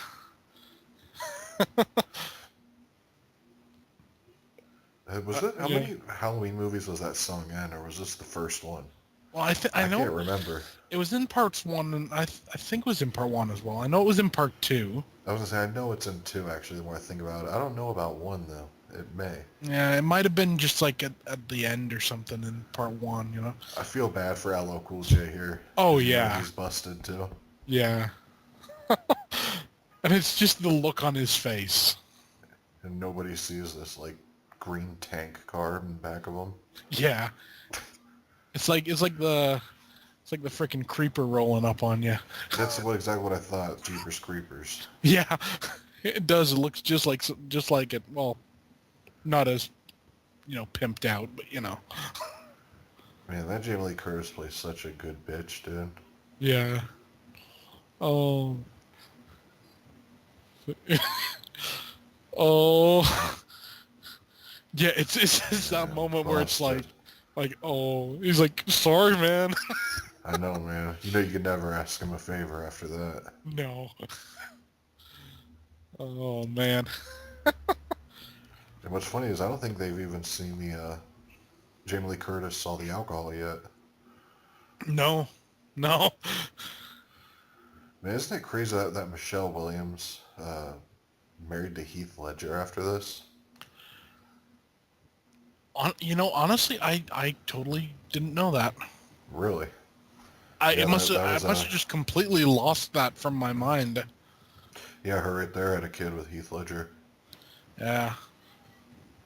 S1: Was it how
S2: Yeah.
S1: many Halloween movies was that song in, or was this the first one?
S2: Well, I
S1: I
S2: know
S1: can't remember.
S2: it was in parts one, and I think it was in part one as well. I know it was in part two.
S1: I was gonna say I know it's in two actually. The more I think about it, I don't know about one though. It may.
S2: Yeah, it might have been just like at the end or something in part one, you know?
S1: I feel bad for LL Cool J here.
S2: Oh,
S1: 'Cause, you know,
S2: yeah.
S1: he's busted too.
S2: Yeah. And it's just the look on his face.
S1: And nobody sees this like green tank car in the back of him.
S2: Yeah. It's like the freaking creeper rolling up on you.
S1: That's exactly what I thought. Jeepers Creepers.
S2: Yeah. It does. It looks just like it. Well, not as, pimped out, but
S1: Man, that Jamie Lee Curtis plays such a good bitch, dude.
S2: Yeah. Oh. Oh. Yeah, it's that
S1: Yeah,
S2: moment where it's
S1: busted.
S2: oh, he's like, sorry, man.
S1: I know, man. You know you could never ask him a favor after that.
S2: No. Oh, man.
S1: And what's funny is I don't think they've even seen the Jamie Lee Curtis saw the alcohol yet.
S2: No. No.
S1: Man, isn't it crazy that Michelle Williams married to Heath Ledger after this?
S2: Honestly, I totally didn't know that.
S1: Really?
S2: I
S1: Yeah,
S2: it must
S1: that
S2: I
S1: was
S2: must have just completely lost that from my mind.
S1: yeah, her right there had a kid with Heath Ledger.
S2: Yeah.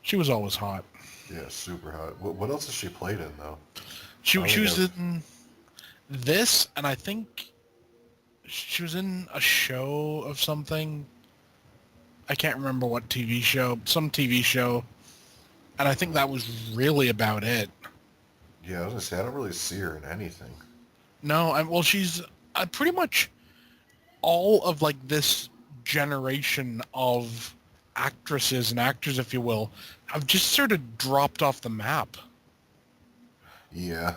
S2: She was always hot.
S1: Yeah, super hot. What else has she played in though?
S2: She
S1: I don't
S2: she
S1: think
S2: was
S1: I've-
S2: in this, and I think she was in a show of something. I can't remember what TV show, some TV show, and I think that was really about it.
S1: Yeah, I was gonna say I don't really see her in anything.
S2: No, well, she's pretty much all of like this generation of actresses and actors, if you will, have just sort of dropped off the map.
S1: Yeah,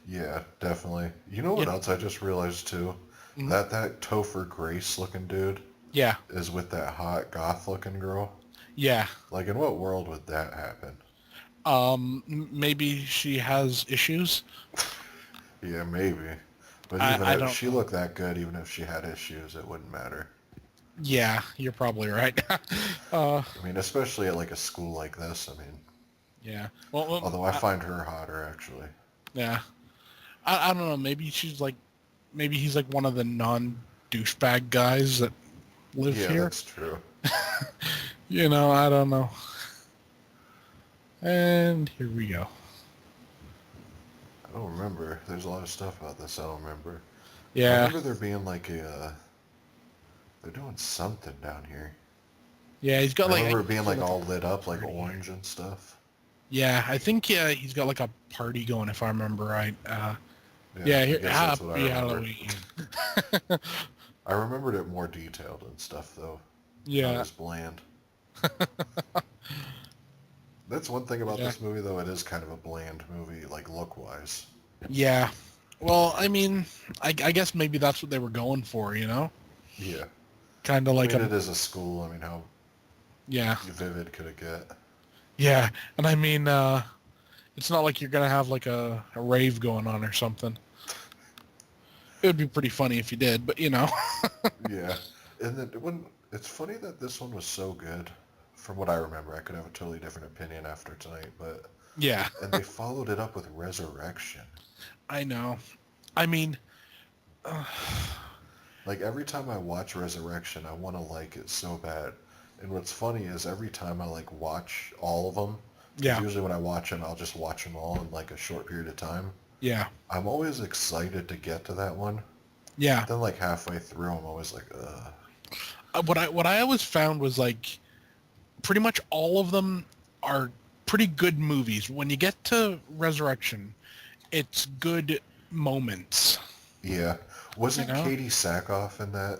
S1: yeah, definitely. You know what
S2: Yeah.
S1: else I just realized too?
S2: Mhm.
S1: That Topher Grace looking dude
S2: Yeah.
S1: is with that hot goth looking girl.
S2: Yeah.
S1: Like, in what world would that happen?
S2: Maybe she has issues.
S1: Yeah, maybe. But even
S2: I
S1: if
S2: don't
S1: she
S2: know.
S1: looked that good, even if she had issues, it wouldn't matter.
S2: Yeah, you're probably right. uh,
S1: I mean, especially at like a school like this. I mean,
S2: yeah. Well,
S1: although I find her hotter actually.
S2: yeah. I don't know. Maybe he's like one of the non-douchebag guys that live
S1: Yeah,
S2: here.
S1: that's true.
S2: I don't know. And here we go.
S1: I don't remember. There's a lot of stuff about this I don't remember. I
S2: Yeah.
S1: remember there being like they're doing something down here.
S2: Yeah, he's
S1: I
S2: got like
S1: remember it being like all lit up, like orange and stuff.
S2: yeah, I think he's got like a party going if I remember right.
S1: Yeah, I
S2: Here,
S1: guess that's what I
S2: happy
S1: remember.
S2: Halloween.
S1: I remembered it more detailed and stuff though. Not
S2: Yeah.
S1: as bland. That's one thing about
S2: Yeah.
S1: this movie though, it is kind of a bland movie, like look wise.
S2: Yeah. Well, I mean, I guess maybe that's what they were going for,
S1: Yeah.
S2: Kind of
S1: I
S2: like
S1: mean, it is a school. I mean, how
S2: yeah.
S1: vivid could it get?
S2: Yeah, and I mean, it's not like you're gonna have like a rave going on or something. It would be pretty funny if you did, but you know.
S1: Yeah. And then when it's funny that this one was so good, from what I remember, I could have a totally different opinion after tonight, but
S2: Yeah,
S1: and they followed it up with Resurrection.
S2: I know. I mean,
S1: Like every time I watch Resurrection, I want to like it so bad. And what's funny is every time I like watch all of them, because
S2: yeah,
S1: usually when I watch them, I'll just watch them all in like a short period of time.
S2: yeah,
S1: I'm always excited to get to that one.
S2: yeah.
S1: But then like halfway through, I'm always like, ugh.
S2: What I always found was like pretty much all of them are pretty good movies. When you get to Resurrection, it's good moments.
S1: Yeah.
S2: You
S1: Wasn't
S2: know,
S1: Katie Sackhoff in that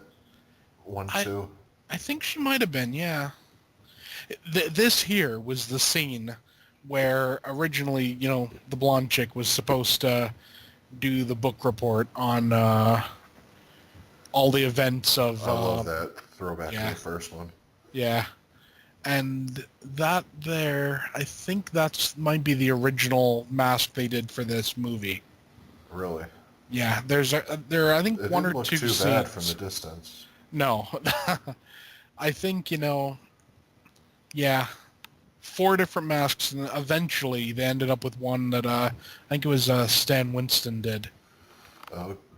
S1: one
S2: I
S1: too?
S2: I think she might have been. Yeah, this here was the scene where originally, the blonde chick was supposed to do the book report on all the events of
S1: I love that throwback to
S2: yeah,
S1: the first one.
S2: yeah. And that there, I think that's might be the original mask they did for this movie.
S1: Really.
S2: Yeah, there are I think
S1: It
S2: one
S1: didn't
S2: or
S1: look
S2: two
S1: too bad from the
S2: scenes.
S1: distance.
S2: No, I think yeah, four different masks, and eventually they ended up with one that I think it was Stan Winston did.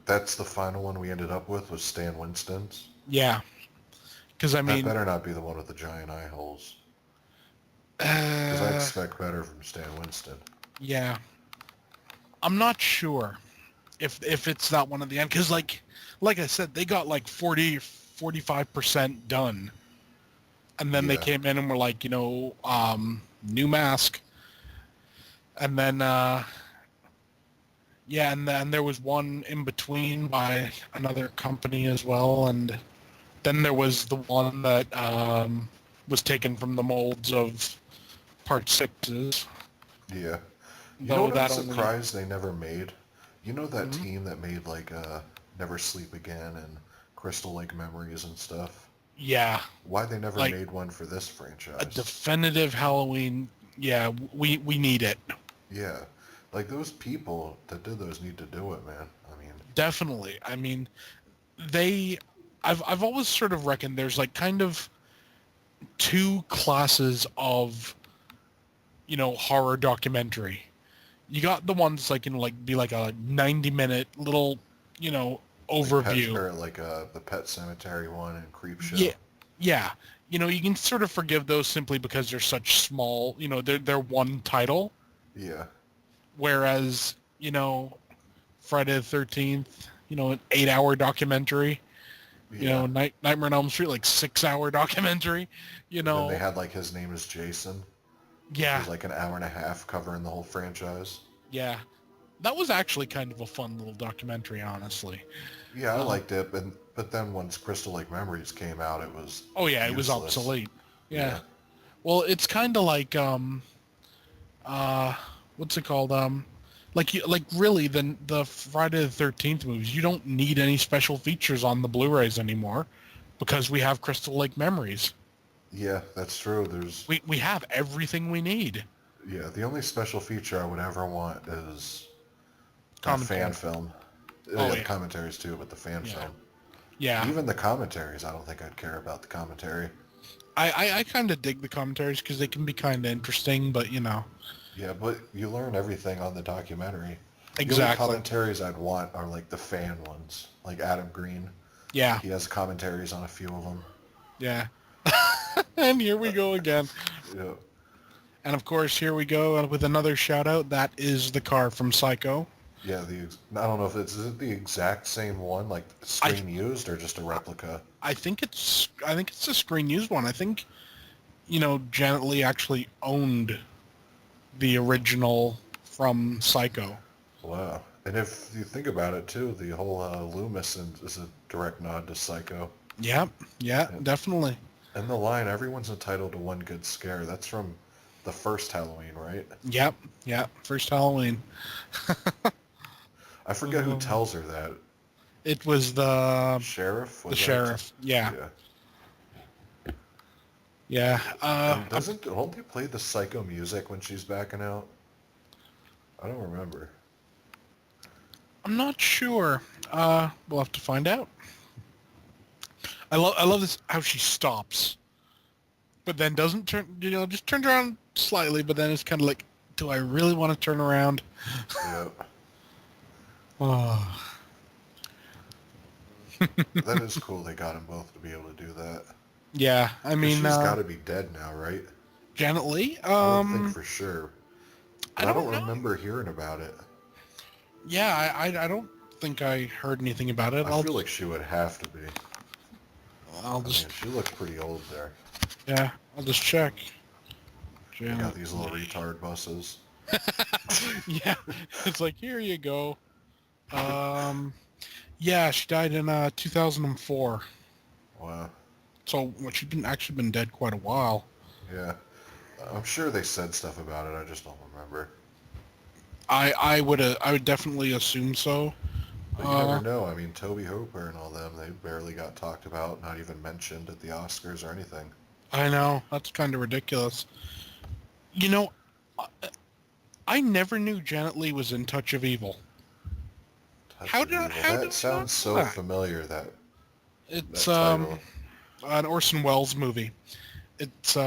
S1: That's the final one we ended up with was Stan Winston's.
S2: Yeah, because I
S1: That
S2: mean,
S1: better not be the one with the giant eye holes. Because I
S2: uh,
S1: expect better from Stan Winston.
S2: yeah, I'm not sure if it's that one at the end because like I said, they got like 45% done, and then they
S1: Yeah.
S2: came in and were like, new mask, and then yeah, and then there was one in between by another company as well, and then there was the one that was taken from the molds of Part Sixes,
S1: Yeah. You know
S2: though
S1: what I'm
S2: that only.
S1: surprised they never made? You know that
S2: Mhm.
S1: team that made like Never Sleep Again and Crystal Lake Memories and stuff?
S2: Yeah,
S1: Why they never
S2: like
S1: made one for this
S2: a
S1: franchise?
S2: definitive Halloween. Yeah, we need it.
S1: Yeah. Like those people that did those need to do it, man. I mean,
S2: Definitely. I mean, they I've always sort of reckoned there's like kind of two classes of, horror documentary. You got the ones like be like a 90-minute little, you know,
S1: like Pet
S2: overview.
S1: or like the Pet Cemetery one and Creep
S2: Yeah.
S1: Show.
S2: Yeah. You can sort of forgive those simply because they're such small, they're one title,
S1: Yeah.
S2: whereas, Friday the 13th, an 8-hour documentary,
S1: Yeah.
S2: Nightmare on Elm Street, like 6-hour documentary, you
S1: Then they
S2: know.
S1: had like His Name is Jason, which
S2: Yeah,
S1: was like an hour and a half covering the whole franchise.
S2: yeah. That was actually kind of a fun little documentary, honestly.
S1: Yeah, I
S2: Uh,
S1: liked it, but then once Crystal Lake Memories came out, it was
S2: oh yeah, it was
S1: useless.
S2: obsolete. Yeah.
S1: Yeah.
S2: Well, it's kind of like uh what's it called? Like really the Friday the 13th movies, you don't need any special features on the Blu-rays anymore because we have Crystal Lake Memories.
S1: Yeah, that's true. There's
S2: We have everything we need.
S1: yeah, the only special feature I would ever want is that fan
S2: Commentary.
S1: film.
S2: Oh
S1: Yeah, the
S2: yeah.
S1: commentaries too, but the fan
S2: Yeah.
S1: film.
S2: Yeah.
S1: Even the commentaries, I don't think I'd care about the commentary.
S2: I kind of dig the commentaries because they can be kind of interesting, but
S1: Yeah, but you learn everything on the documentary. The only
S2: exactly.
S1: commentaries I'd want are like the fan ones, like Adam Green.
S2: Yeah.
S1: He has commentaries on a few of them.
S2: Yeah. And here we go again.
S1: Yeah,
S2: And of course, here we go with another shout out. That is the car from Psycho.
S1: yeah. I don't know if it's is it the exact same one, like
S2: I
S1: screen used, or just a replica.
S2: I think it's a screen used one. I think Janet Leigh actually owned the original from Psycho.
S1: Wow. And if you think about it too, the whole Loomis is a direct nod to Psycho.
S2: Yep. Yeah.
S1: Yeah.
S2: Definitely.
S1: And the line, everyone's entitled to one good scare, that's from the first Halloween, right?
S2: Yep. Yeah. First Halloween.
S1: I forget who
S2: Um,
S1: tells her that.
S2: it was the
S1: Sheriff?
S2: the
S1: Was that?
S2: sheriff. Yeah.
S1: Yeah.
S2: Yeah.
S1: And won't they play the psycho music when she's backing out? I don't remember.
S2: I'm not sure. We'll have to find out. I love this how she stops, but then doesn't turn. Just turns around slightly, but then it's kind of like, do I really want to turn around?
S1: Yeah.
S2: Oh.
S1: That is cool they got them both to be able to do that.
S2: Yeah, I
S1: Because
S2: mean,
S1: she's got to be dead now, right?
S2: Janet Leigh.
S1: I would think for sure.
S2: I
S1: But I don't
S2: don't know.
S1: remember hearing about it.
S2: Yeah, I don't think I heard anything about it.
S1: I feel like she would have to be.
S2: I'll
S1: I
S2: just
S1: mean, she looked pretty old there.
S2: yeah, I'll just check.
S1: They got
S2: Janet
S1: these little
S2: Leigh.
S1: retard buses.
S2: Yeah, it's like here you go. Um, yeah, she died in 2004.
S1: Wow.
S2: So she's been actually been dead quite a while.
S1: Yeah. I'm sure they said stuff about it. I just don't remember.
S2: I would definitely assume so.
S1: But you never know. I mean, Toby Hooper and all them, they barely got talked about, not even mentioned at the Oscars or anything.
S2: I know that's kind of ridiculous. You know, I I never knew Janet Leigh was in Touch of Evil.
S1: Touch of Evil.
S2: How did
S1: That
S2: I not
S1: sounds
S2: know
S1: so
S2: that?
S1: familiar,
S2: It's
S1: that title.
S2: an Orson Welles movie. It's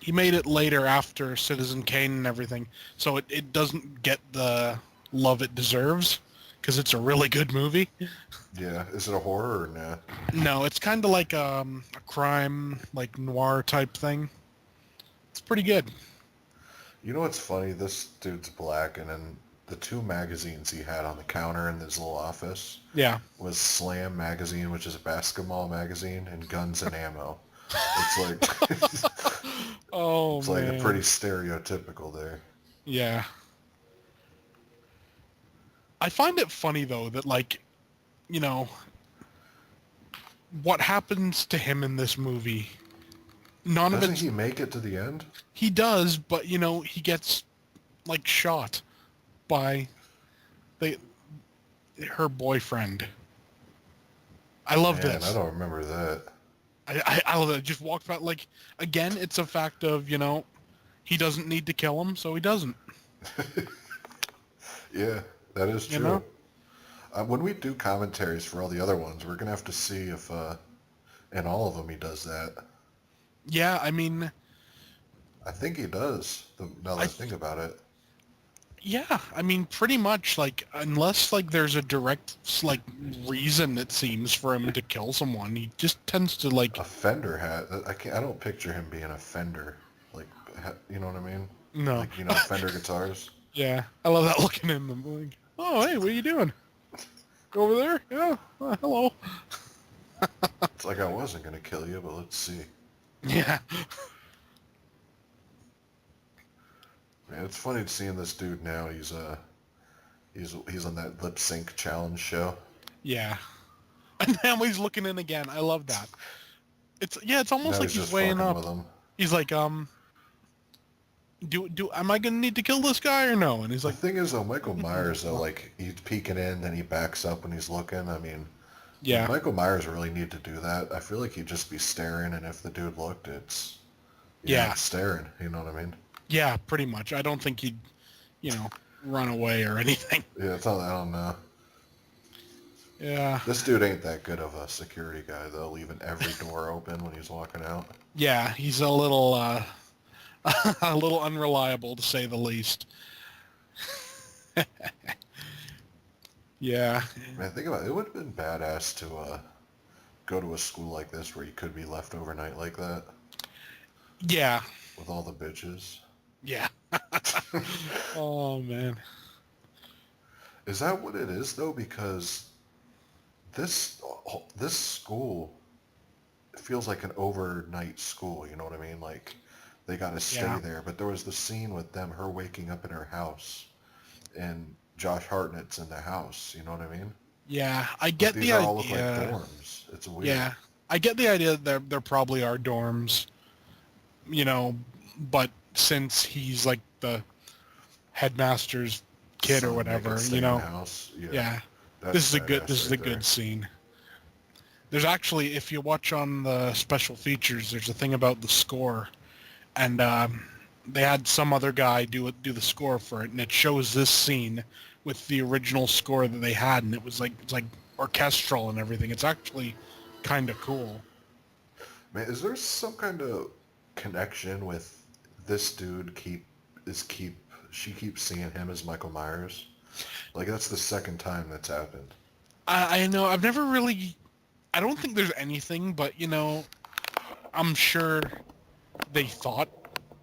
S2: he made it later after Citizen Kane and everything, so it doesn't get the love it deserves because it's a really good movie.
S1: Yeah. Is it a horror or nah?
S2: No, it's kind of like a crime, like noir type thing. It's pretty good.
S1: You know what's funny? This dude's black, and then the two magazines he had on the counter in his little office
S2: Yeah.
S1: was Slam magazine, which is a basketball magazine, and Guns and Ammo. It's like
S2: Oh
S1: it's like a
S2: man.
S1: pretty stereotypical there.
S2: Yeah. I find it funny though that like, you know, what happens to him in this movie, none of
S1: Doesn't
S2: it's
S1: he make it to the end?
S2: he does, but he gets like shot by the her boyfriend. I love
S1: Man, I
S2: this.
S1: don't remember that.
S2: I love it. Just walked by like again, it's a fact of, he doesn't need to kill him, so he doesn't.
S1: Yeah, that is
S2: You
S1: true.
S2: know?
S1: When we do commentaries for all the other ones, we're gonna have to see if in all of them he does that.
S2: Yeah, I mean,
S1: I think he does. Now that
S2: I
S1: I think about it.
S2: yeah, I mean pretty much like unless like there's a direct like reason it seems for him to kill someone, he just tends to like
S1: A Fender hat. I can't. I don't picture him being a Fender. Like, you know what I mean?
S2: no.
S1: Like, Fender guitars.
S2: Yeah, I love that looking in them. Like, oh, hey, what are you doing? Go over there? Yeah. Hello.
S1: It's like I wasn't gonna kill you, but let's see.
S2: Yeah.
S1: Man, it's funny seeing this dude now. He's on that lip sync challenge show.
S2: Yeah. And now he's looking in again. I love that. It's almost
S1: Now
S2: like
S1: he's
S2: he's
S1: just
S2: weighing
S1: fucking
S2: up.
S1: with him.
S2: He's like, am I gonna need to kill this guy or no? And he's
S1: The
S2: like,
S1: thing is though, Michael Myers though, like he's peeking in, then he backs up when he's looking. I mean, would
S2: yeah,
S1: Michael Myers really need to do that? I feel like he'd just be staring, and if the dude looked,
S2: yeah,
S1: it's staring. You know what I mean?
S2: yeah, pretty much. I don't think he'd, run away or anything.
S1: Yeah, it's all, I don't know.
S2: Yeah,
S1: This dude ain't that good of a security guy though, leaving every door open when he's walking out.
S2: yeah, he's a little, a little unreliable to say the least. Yeah,
S1: Man, think about it. It would have been badass to go to a school like this where you could be left overnight like that
S2: yeah,
S1: with all the bitches.
S2: yeah. Oh man.
S1: Is that what it is though? Because this school feels like an overnight school. You know what I mean? Like they got to stay
S2: Yeah,
S1: there. But there was the scene with her waking up in her house, and Josh Hartnett's in the house. You know what I mean?
S2: yeah. I
S1: But
S2: get
S1: these
S2: the
S1: all look like
S2: idea.
S1: dorms. It's weird.
S2: Yeah, I get the idea that there probably are dorms, but since he's like the headmaster's kid or
S1: Son making
S2: whatever,
S1: stay in the house. Yeah,
S2: yeah,
S1: that's
S2: this is a
S1: badass
S2: good
S1: right there.
S2: scene. There's actually, if you watch on the special features, there's a thing about the score, and they had some other guy do the score for it, and it shows this scene with the original score that they had, and it's like orchestral and everything. It's actually kind of cool.
S1: Man, is there some kind of connection with this dude? She keeps seeing him as Michael Myers. Like that's the second time that's happened.
S2: I know. I've never really. I don't think there's anything, but I'm sure they thought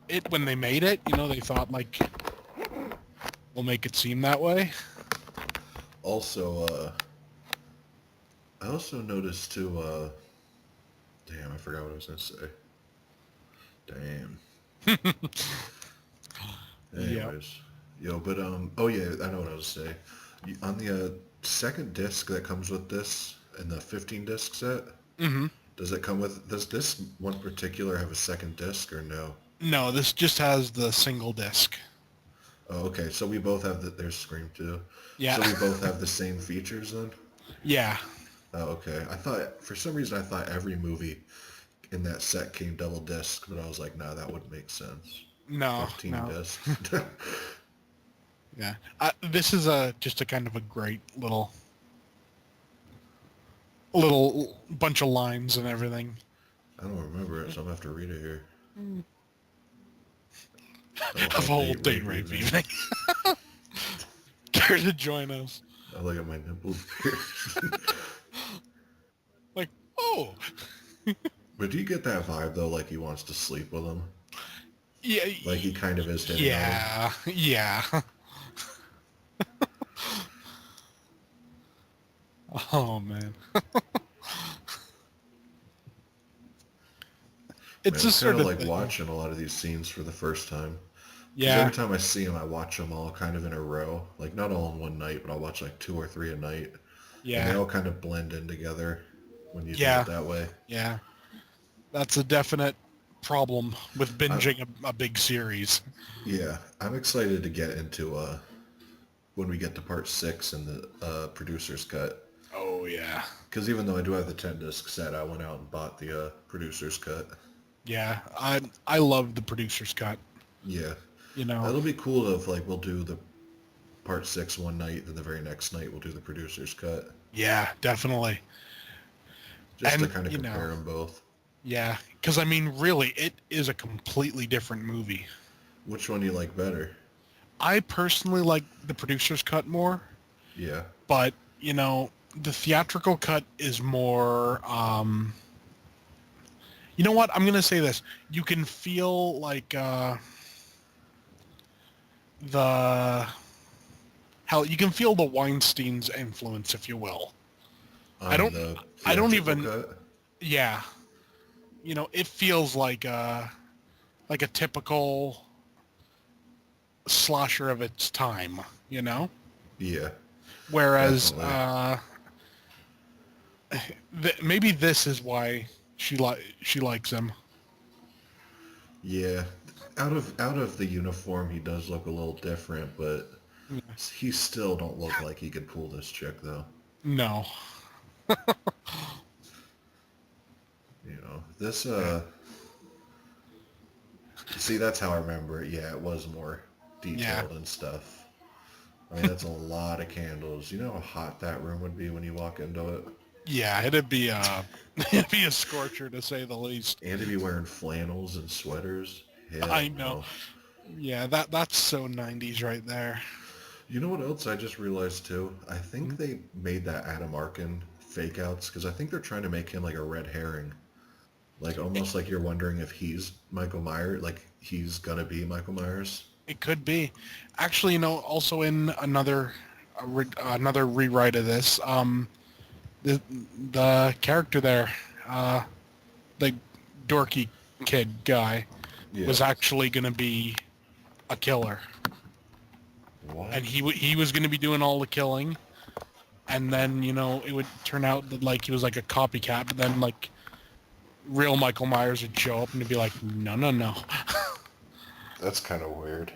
S2: it when they made it. They thought like, we'll make it seem that way.
S1: Also, I also noticed too. Damn, I forgot what I was gonna say. Damn.
S2: Yeah.
S1: Anyways, yo, but oh yeah, I know what I was saying. On the second disc that comes with this and the 15 disc set,
S2: Mm-hmm.
S1: does this one particular have a second disc or no?
S2: No, this just has the single disc.
S1: Oh, okay. So we both have there's Scream 2.
S2: Yeah.
S1: So we both have the same features then?
S2: Yeah.
S1: Oh, okay. For some reason, I thought every movie in that set came double disc, but I was like, nah, that wouldn't make sense.
S2: No.
S1: 15
S2: No.
S1: discs.
S2: Yeah. This is just a kind of a great little bunch of lines and everything.
S1: I don't remember it, so I'm gonna have to read it here.
S2: Of whole date rape evening. Care to join us?
S1: I look at my nipples here.
S2: Like, oh.
S1: But do you get that vibe though, like he wants to sleep with him?
S2: Yeah.
S1: Like he kind of is hitting on him?
S2: Yeah. Oh man. It's
S1: Man,
S2: just
S1: I'm
S2: sort
S1: kind
S2: of
S1: of like
S2: thing.
S1: watching a lot of these scenes for the first time. Because
S2: Yeah.
S1: every time I see them, I watch them all kind of in a row. Like not all in one night, but I'll watch like 2 or 3 a night. And they
S2: Yeah.
S1: all kind of blend in together when you do
S2: Yeah.
S1: it that way.
S2: Yeah. That's a definite problem with
S1: I,
S2: binging a big series.
S1: yeah, I'm excited to get into when we get to part 6 in the producer's cut.
S2: Oh yeah.
S1: Because even though I do have the 10 disc set, I went out and bought the producer's cut.
S2: Yeah. I love the producer's cut.
S1: Yeah.
S2: You know.
S1: That'll be cool if like we'll do the part 6 one night, then the very next night we'll do the producer's cut.
S2: Yeah, definitely.
S1: Just
S2: And
S1: to kind of compare them both.
S2: yeah, because I mean, really, it is a completely different movie.
S1: Which one do you like better?
S2: I personally like the producer's cut more,
S1: Yeah.
S2: but the theatrical cut is more. You know what? I'm gonna say this. You can feel like the how you can feel the Weinstein's influence, if you will.
S1: On
S2: I don't.
S1: the
S2: I don't
S1: theatrical
S2: even.
S1: cut?
S2: Yeah. It feels like a typical slasher of its time.
S1: Yeah.
S2: Whereas
S1: Definitely.
S2: maybe this is why she likes him.
S1: Yeah. Out of the uniform, he does look a little different, but he still don't look like he could pull this chick, though.
S2: No.
S1: This see, that's how I remember it. Yeah, it was more detailed and stuff. I mean, that's a lot of candles. You know how hot that room would be when you walk into it?
S2: Yeah, it'd be it'd be a scorcher to say the least.
S1: And to be wearing flannels and sweaters. Hell
S2: I know.
S1: no.
S2: Yeah, that's so 90s right there.
S1: You know what else I just realized too? I think they made that Adam Arkin fake outs because I think they're trying to make him like a red herring. Like almost like you're wondering if he's Michael Myers, like he's gonna be Michael Myers.
S2: It could be. Actually, also in another rewrite of this, the character there, the dorky kid guy,
S1: Yeah.
S2: was actually going to be a killer,
S1: What?
S2: and he was going to be doing all the killing, and then it would turn out that like he was like a copycat, but then like real Michael Myers would show up and it'd be like, no, no, no.
S1: That's kind of weird.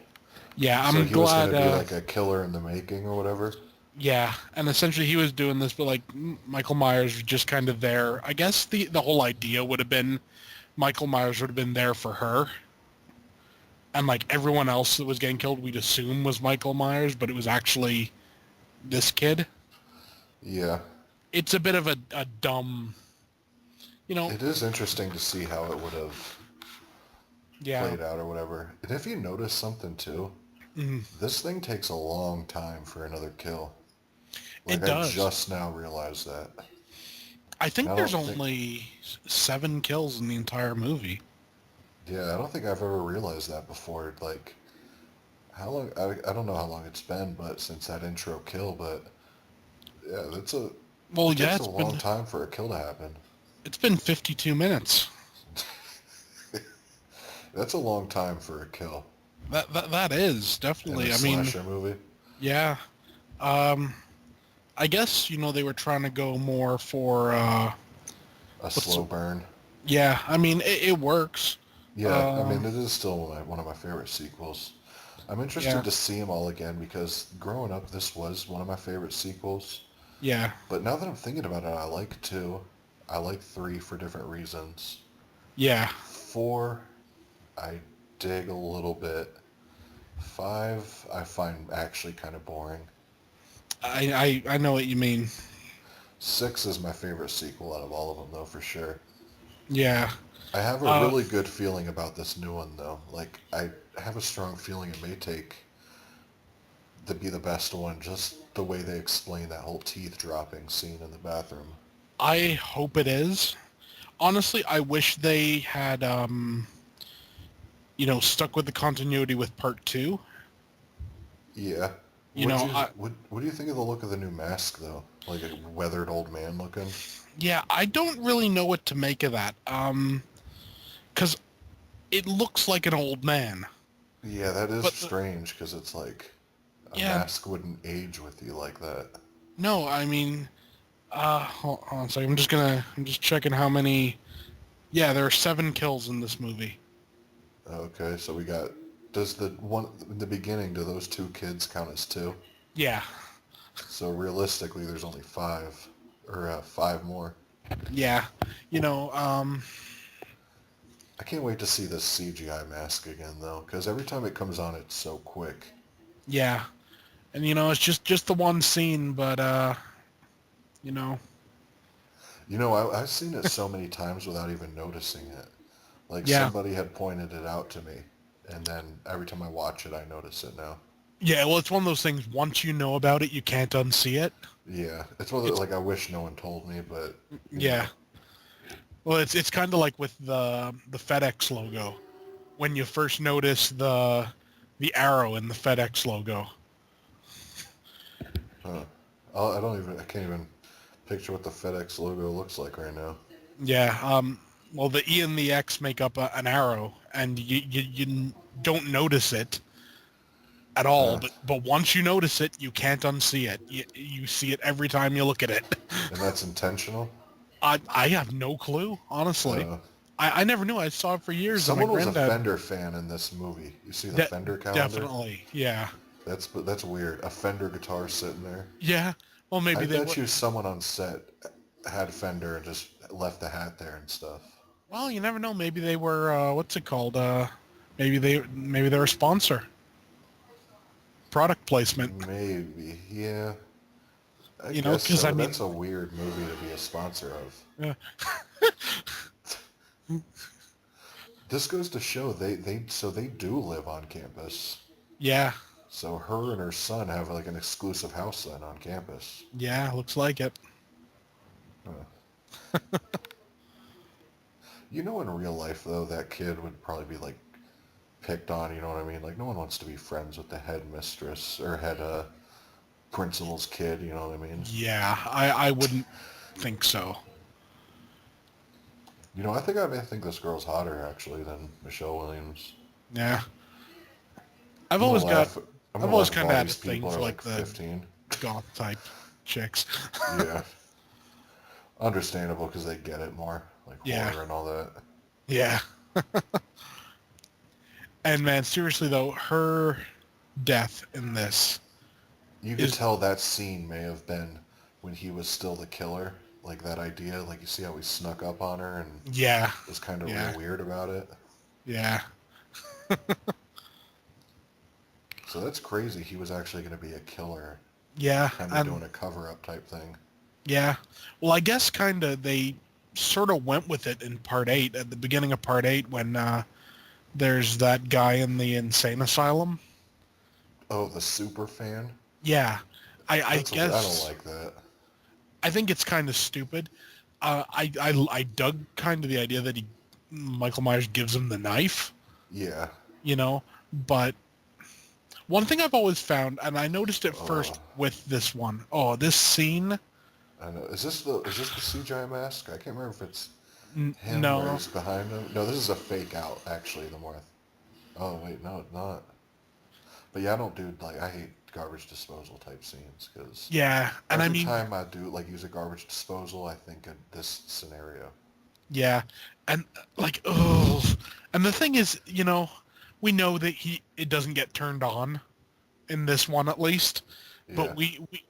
S2: Yeah,
S1: So
S2: I'm
S1: he was
S2: glad.
S1: gonna be like a killer in the making or whatever.
S2: Yeah, and essentially he was doing this, but like Michael Myers was just kind of there. I guess the whole idea would have been Michael Myers would have been there for her, and like everyone else that was getting killed, we'd assume was Michael Myers, but it was actually this kid.
S1: Yeah.
S2: It's a bit of a dumb, you know.
S1: It is interesting to see how it would have
S2: Yeah,
S1: played out or whatever. And if you notice something too,
S2: mm,
S1: this thing takes a long time for another kill. Like,
S2: it
S1: I
S2: does.
S1: just now realized that.
S2: I
S1: And
S2: think
S1: I
S2: there's
S1: don't think,
S2: only 7 kills in the entire movie.
S1: yeah, I don't think I've ever realized that before. Like, how long, I don't know how long it's been, but since that intro kill, but yeah,
S2: Well,
S1: it
S2: yeah,
S1: takes a long time for a kill to happen.
S2: it's been 52 minutes.
S1: That's a long time for a kill
S2: That is
S1: in a
S2: definitely. I mean,
S1: slasher movie.
S2: yeah. Um, I guess they were trying to go more for
S1: A
S2: what's
S1: slow burn.
S2: yeah. I mean, it works.
S1: Yeah, I mean,
S2: Um,
S1: it is still one of my favorite sequels. I'm interested
S2: yeah,
S1: to see them all again because growing up, this was one of my favorite sequels.
S2: yeah,
S1: But now that I'm thinking about it, I like two. I like three for different reasons.
S2: yeah.
S1: Four, I dig a little bit. Five, I find actually kind of boring.
S2: I know what you mean.
S1: Six is my favorite sequel out of all of them, though, for sure.
S2: Yeah.
S1: I have a
S2: Uh,
S1: really good feeling about this new one, though. Like, I have a strong feeling it may take to be the best one, just the way they explain that whole teeth dropping scene in the bathroom.
S2: I hope it is. Honestly, I wish they had stuck with the continuity with part two.
S1: Yeah.
S2: You know,
S1: What do you think of the look of the new mask though? Like a weathered old man looking?
S2: yeah, I don't really know what to make of that. 'Cause it looks like an old man.
S1: Yeah, that is
S2: But
S1: strange because it's like a
S2: yeah,
S1: mask wouldn't age with you like that.
S2: no, I mean, hold on a second. I'm just checking how many. Yeah, there are 7 kills in this movie.
S1: Okay, so we got does the one in the beginning, do those two kids count as two?
S2: Yeah,
S1: So realistically there's only five or five more.
S2: yeah. You know,
S1: I can't wait to see this CGI mask again though, because every time it comes on it's so quick.
S2: yeah. And it's just the one scene, but you know,
S1: You know, I've seen it so many times without even noticing it. Like
S2: yeah.
S1: somebody had pointed it out to me, and then every time I watch it, I notice it now.
S2: Yeah, well, it's one of those things. Once you know about it, you can't unsee it.
S1: Yeah, it's one of the,
S2: It's
S1: like I wish no one told me, but you
S2: yeah.
S1: know,
S2: Well, it's kind of like with the FedEx logo. When you first notice the arrow in the FedEx logo.
S1: huh? I can't even picture what the FedEx logo looks like right now.
S2: Yeah. Well, the E and the X make up an arrow, and you don't notice it at all.
S1: Huh?
S2: But once you notice it, you can't unsee it. You see it every time you look at it.
S1: And that's intentional.
S2: I have no clue, honestly.
S1: Uh,
S2: I never knew. I saw it for years, and my
S1: Someone was a
S2: granddad.
S1: Fender fan in this movie. You see the
S2: De-
S1: Fender calendar?
S2: Definitely, yeah,
S1: That's weird. A Fender guitar sitting there.
S2: yeah. Well, maybe
S1: I
S2: they
S1: bet
S2: were.
S1: you someone on set had Fender and just left the hat there and stuff.
S2: Well, you never know. Maybe they were. What's it called? Maybe they're a sponsor. Product placement.
S1: Maybe, yeah. I
S2: You know,
S1: guess
S2: because I
S1: so.
S2: mean,
S1: That's a weird movie to be a sponsor of.
S2: uh,
S1: This goes to show they do live on campus.
S2: yeah,
S1: So her and her son have like an exclusive house then on campus.
S2: yeah. Looks like it.
S1: Huh. You know, in real life though, that kid would probably be like picked on. You know what I mean? Like no one wants to be friends with the headmistress or head principal's kid. You know what I mean?
S2: Yeah, I wouldn't think so.
S1: You know, I may think this girl's hotter actually than Michelle Williams.
S2: Yeah, I've
S1: I'm gonna
S2: always got.
S1: laugh. I'm
S2: I've
S1: gonna
S2: always
S1: laugh if
S2: kind
S1: all
S2: of had a
S1: these
S2: thing
S1: people are
S2: for like
S1: like
S2: the
S1: 15.
S2: goth type chicks.
S1: Yeah, understandable because they get it more, like
S2: Yeah,
S1: horror and all that.
S2: yeah. And man, seriously though, her death in this
S1: You could
S2: is
S1: tell that scene may have been when he was still the killer. Like that idea, like you see how he snuck up on her and
S2: yeah,
S1: was kind of real
S2: yeah,
S1: weird about it.
S2: yeah,
S1: So that's crazy. He was actually going to be a killer,
S2: yeah,
S1: kind of
S2: and
S1: doing a cover-up type thing.
S2: yeah. Well, I guess kind of they sort of went with it in part eight at the beginning of part eight when there's that guy in the insane asylum.
S1: Oh, the super fan?
S2: Yeah, I
S1: I don't
S2: guess
S1: like that.
S2: I think it's kind of stupid. I dug kind of the idea that Michael Myers gives him the knife,
S1: Yeah.
S2: you know, but one thing I've always found, and I noticed it
S1: Uh,
S2: first with this one, oh, this scene,
S1: I know. Is this the CGI mask? I can't remember if it's him or
S2: no,
S1: he's behind him. No, this is a fake out actually. The more. Oh wait, no, it's not. But yeah, I don't do like I hate garbage disposal type scenes because
S2: yeah, and I
S1: every
S2: mean,
S1: time I do like use a garbage disposal, I think of this scenario.
S2: yeah, and like, oh, and the thing is, we know that it doesn't get turned on in this one at least,
S1: Yeah.
S2: but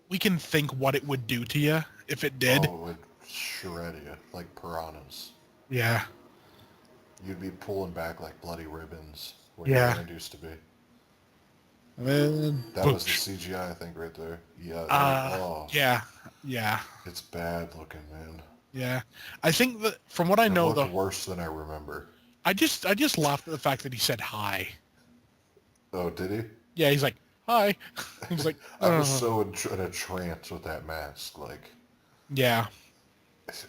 S2: we can think what it would do to you if it did.
S1: Oh, it would shred you like piranhas.
S2: Yeah,
S1: You'd be pulling back like bloody ribbons where your
S2: yeah,
S1: hand used to be.
S2: and then
S1: That was the
S2: boosh.
S1: CGI, I think, right there. Yeah, there. Oh,
S2: Yeah, yeah,
S1: it's bad looking, man.
S2: yeah. I think that from what I
S1: It
S2: know,
S1: looked
S2: though,
S1: worse than I remember.
S2: I just laughed at the fact that he said hi.
S1: Oh, did he?
S2: Yeah, he's like hi. He's like,
S1: I was so in a trance with that mask. Like,
S2: yeah,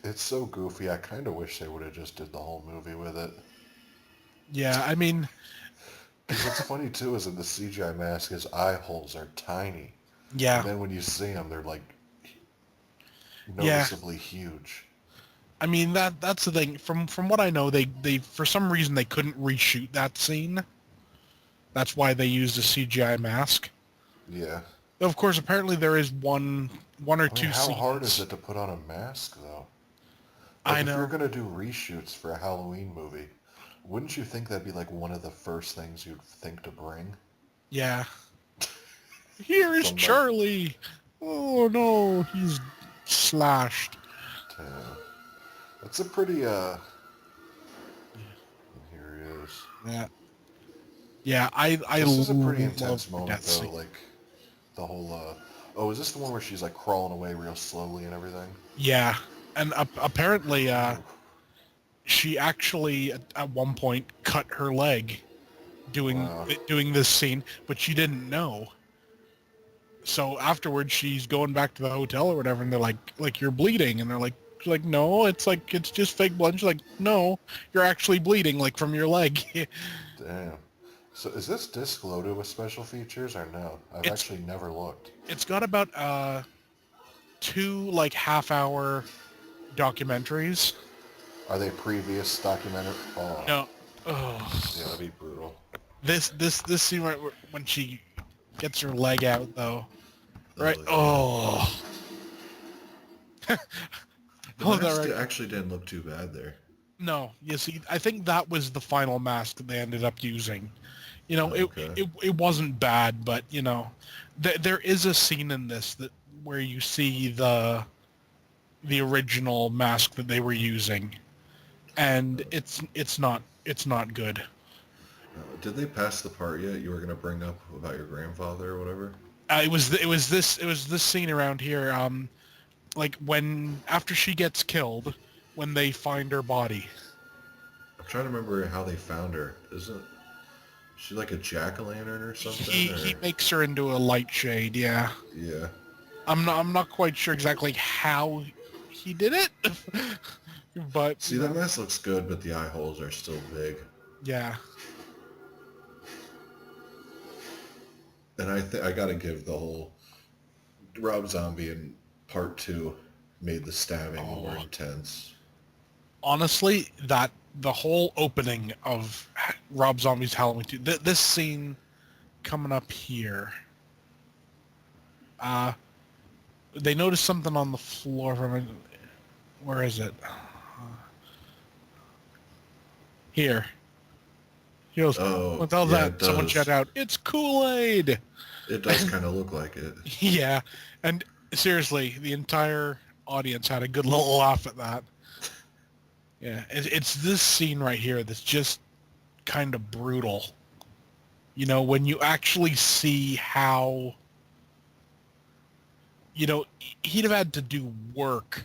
S1: it's so goofy. I kind of wish they would have just did the whole movie with it.
S2: yeah. I mean,
S1: Because what's funny too is in the CGI mask, his eye holes are tiny, and
S2: yeah,
S1: then when you see them, they're like
S2: yeah.
S1: noticeably huge.
S2: I mean that's the thing. From what I know, they for some reason they couldn't reshoot that scene. That's why they used a CGI mask.
S1: Yeah.
S2: Of course, apparently there is one or
S1: I mean,
S2: two
S1: how hard is
S2: scenes.
S1: it to put on a mask though? Like,
S2: I
S1: if you're
S2: know.
S1: gonna do reshoots for a Halloween movie, wouldn't you think that'd be like one of the first things you'd think to bring?
S2: Yeah. Here is
S1: From like,
S2: Charlie. Oh no, he's slashed.
S1: uh, that's a pretty here he is.
S2: Yeah. Yeah, I
S1: This is a pretty
S2: love
S1: intense
S2: the
S1: moment
S2: death
S1: though,
S2: scene.
S1: like the whole oh, is this the one where she's like crawling away real slowly and everything?
S2: Yeah, and apparently
S1: Ooh,
S2: she actually at one point cut her leg doing
S1: wow.
S2: doing this scene, but she didn't know. So afterwards, she's going back to the hotel or whatever, and they're like you're bleeding, and they're like, she's like, no, it's just fake blood. And she's like, no, you're actually bleeding, like from your leg.
S1: Damn. So is this disc loaded with special features or no? I've
S2: it's
S1: actually never looked.
S2: it's got about two like half-hour documentaries.
S1: Are they previous documentary? Oh,
S2: No, oh,
S1: yeah, that'd be brutal.
S2: this scene when she gets her leg out though, right?
S1: Oh yeah.
S2: Oh,
S1: The
S2: oh, that
S1: mask
S2: right.
S1: actually didn't look too bad there.
S2: No, you see, I think that was the final mask that they ended up using. You know,
S1: Oh, okay.
S2: it wasn't bad, but there is a scene in this that where you see the original mask that they were using, and it's not good.
S1: Did they pass the part yet you were gonna bring up about your grandfather or whatever?
S2: It was this scene around here. Like when after she gets killed, when they find her body.
S1: I'm trying to remember how they found her. Isn't she like a jack-o'-lantern or
S2: He
S1: something?
S2: he
S1: Or
S2: makes her into a light shade. Yeah,
S1: yeah.
S2: I'm not quite sure exactly how he did it, but
S1: See, that mask looks good, but the eye holes are still big.
S2: yeah,
S1: And I gotta give the whole Rob Zombie in part two made the stabbing more
S2: oh,
S1: intense.
S2: honestly, that the whole opening of Rob Zombie's Halloween 2, this scene coming up here, uh, they noticed something on the floor from it. Where is it? Here. He goes,
S1: Oh,
S2: with all
S1: yeah,
S2: that,
S1: it
S2: someone shout
S1: does.
S2: out, "It's Kool-Aid!"
S1: It does kind of look like it.
S2: Yeah, and seriously, the entire audience had a good little laugh at that. Yeah, it's this scene right here that's just kind of brutal. You know, when you actually see how, you know, he'd have had to do work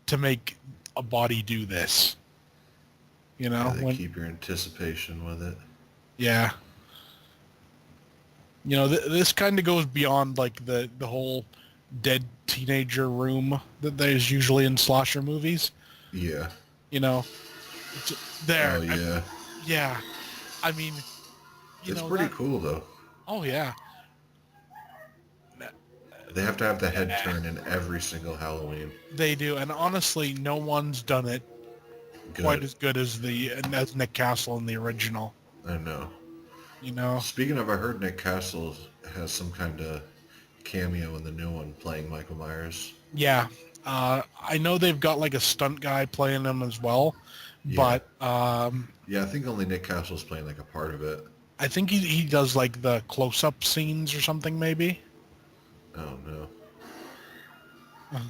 S2: to make a body do this. You
S1: Yeah,
S2: know,
S1: they
S2: when,
S1: keep your anticipation with it.
S2: yeah. You know, this kind of goes beyond like the whole dead teenager room that there's usually in slasher movies.
S1: Yeah.
S2: You know, it's there.
S1: Oh, yeah.
S2: Yeah, I mean, you
S1: It's
S2: know
S1: pretty
S2: that.
S1: cool, though.
S2: Oh yeah,
S1: They have to have the head turn in every single Halloween.
S2: they do, and honestly, no one's done it quite
S1: Good.
S2: as good as as Nick Castle in the original.
S1: I know.
S2: You know,
S1: Speaking of, I heard Nick Castle has some kind of cameo in the new one playing Michael Myers.
S2: yeah. I know they've got like a stunt guy playing him as well,
S1: Yeah.
S2: but
S1: Yeah, I think only Nick Castle's playing like a part of it.
S2: I think he does like the close-up scenes or something maybe.
S1: Oh, no.
S2: Uh,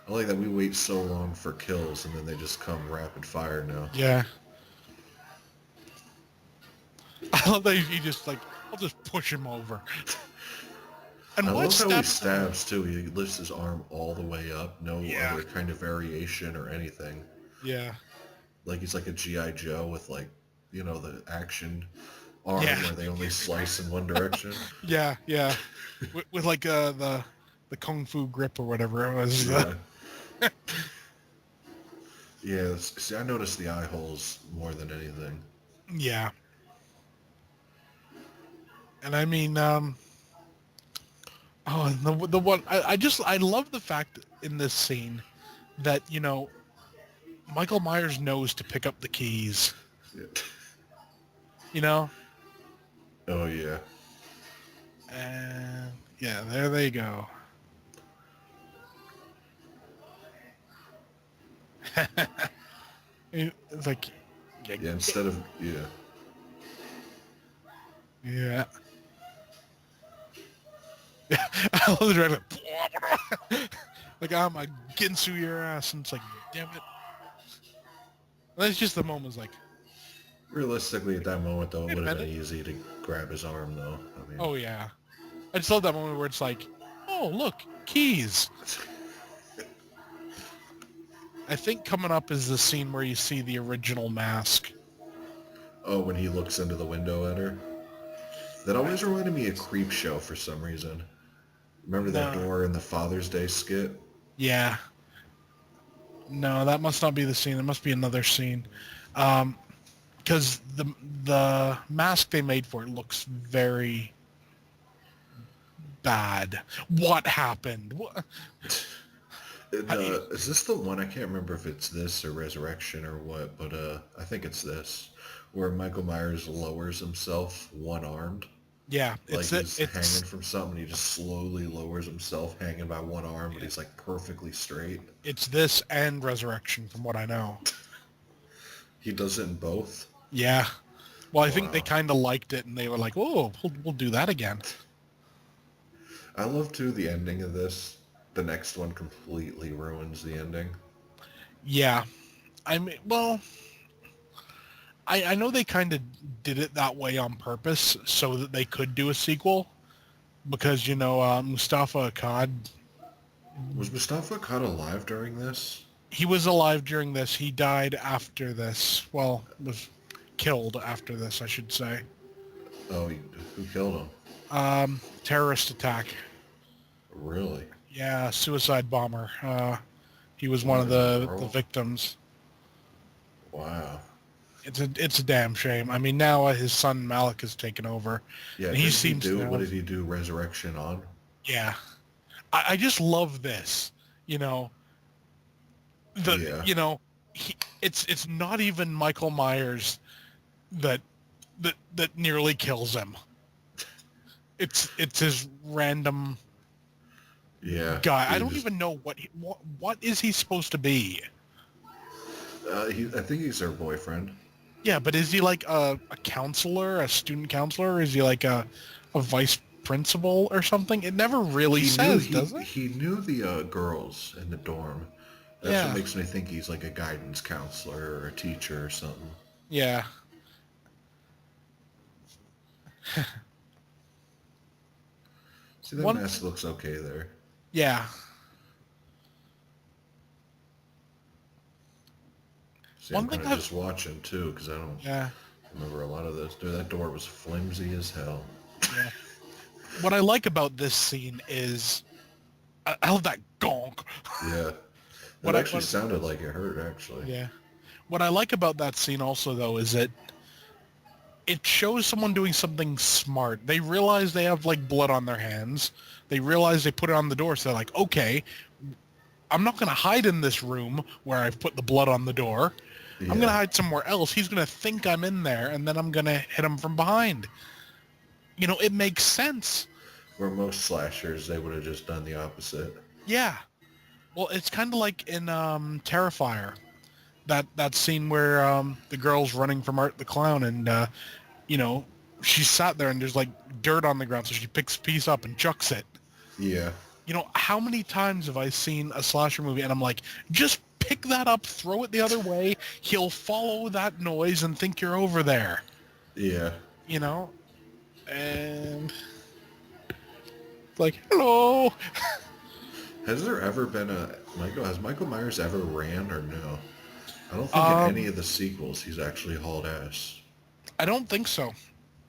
S1: I like that we wait so long for kills and then they just come rapid fire now.
S2: Yeah. I love that he just like, I'll just push him over. And
S1: I
S2: what
S1: love how he
S2: stabs?
S1: stabs too. He lifts his arm all the way up. No
S2: Yeah.
S1: other kind of variation or anything.
S2: Yeah.
S1: Like he's like a G.I. Joe with like, the action arm
S2: Yeah.
S1: where they only slice in one direction.
S2: Yeah. Yeah. With like the kung fu grip or whatever it was.
S1: Yeah. Yeah. See, I noticed the eye holes more than anything.
S2: Yeah. And I mean, oh, the one I love the fact in this scene that Michael Myers knows to pick up the keys.
S1: Yeah.
S2: You know,
S1: Oh yeah.
S2: and yeah, there they go. It's like,
S1: Yeah. Instead of
S2: yeah. I love the director. Like, I'm a Ginsu your ass, and it's like, damn it. And it's just the moment's like,
S1: Realistically, at that moment though, it
S2: wait a
S1: would have been
S2: minute.
S1: easy to grab his arm though. I mean.
S2: Oh yeah. I just love that moment where it's like, oh look, keys. I think coming up is the scene where you see the original mask.
S1: Oh, when he looks into the window at her. That always reminded me of Creep Show for some reason. Remember that
S2: No.
S1: door in the Father's Day skit?
S2: Yeah. No, that must not be the scene. It must be another scene. Because the mask they made for it looks very bad. What happened? What?
S1: Is this the one? I can't remember if it's this or Resurrection or what, but I think it's this, where Michael Myers lowers himself one-armed.
S2: Yeah,
S1: Like
S2: it's
S1: he's hanging from something. He just slowly lowers himself, hanging by one arm, but he's like perfectly straight.
S2: it's this and Resurrection, from what I know.
S1: He does it in both.
S2: Yeah. Well, I think they
S1: Wow.
S2: kind of liked it, and they were like, "Oh, we'll do that again."
S1: I love too the ending of this. The next one completely ruins the ending.
S2: Yeah, I mean, well, I know they kind of did it that way on purpose so that they could do a sequel, because Mustafa Akkad,
S1: Was Mustafa Akkad alive during this?
S2: he was alive during this. He died after this. Well, was killed after this, I should say.
S1: Oh, who killed him?
S2: Terrorist attack.
S1: Really?
S2: Yeah, suicide bomber. He was one of the victims.
S1: Wow.
S2: It's a damn shame. I mean, now his son Malik has taken over.
S1: Yeah,
S2: And he seems to
S1: what
S2: have-
S1: did he do Resurrection on?
S2: Yeah, I just love this.
S1: Yeah.
S2: It's not even Michael Myers that nearly kills him. It's his random
S1: Yeah.
S2: guy. I
S1: he
S2: don't
S1: just-
S2: even know what is he supposed to be.
S1: I think he's her boyfriend.
S2: Yeah, but is he like a counselor, a student counselor, or is he like a vice principal or something? It never really
S1: He knew
S2: says,
S1: he
S2: does it?
S1: he knew the girls in the dorm. That's what
S2: Yeah,
S1: makes me think he's like a guidance counselor or a teacher or something.
S2: yeah.
S1: See, that
S2: One,
S1: mess looks okay there.
S2: yeah.
S1: See, I'm
S2: One thing
S1: kind of
S2: I've,
S1: just watching too, because I don't
S2: yeah,
S1: remember a lot of this. Dude, that door was flimsy as hell.
S2: yeah. What I like about this scene is I love that gonk.
S1: Yeah,
S2: What
S1: that
S2: I
S1: actually
S2: what
S1: sounded like it hurt, actually.
S2: Yeah. What I like about that scene also though is that it shows someone doing something smart. They realize they have like blood on their hands. They realize they put it on the door, so they're like, okay, I'm not going to hide in this room where I've put the blood on the door. I'm going to
S1: Yeah,
S2: hide somewhere else. He's going to think I'm in there, and then I'm going to hit him from behind. You know, it makes sense.
S1: where most slashers, they would have just done the opposite.
S2: Yeah. Well, it's kind of like in Terrifier, that scene where the girl's running from Art the Clown, and you know, she sat there and there's like dirt on the ground, so she picks a piece up and chucks it.
S1: Yeah,
S2: You know, how many times have I seen a slasher movie and I'm like, just pick that up, throw it the other way, he'll follow that noise and think you're over there.
S1: yeah.
S2: You know? And like, hello.
S1: Has there ever been has Michael Myers ever ran or no? I don't think in any
S2: Um,
S1: of the sequels he's actually hauled ass.
S2: I don't think so.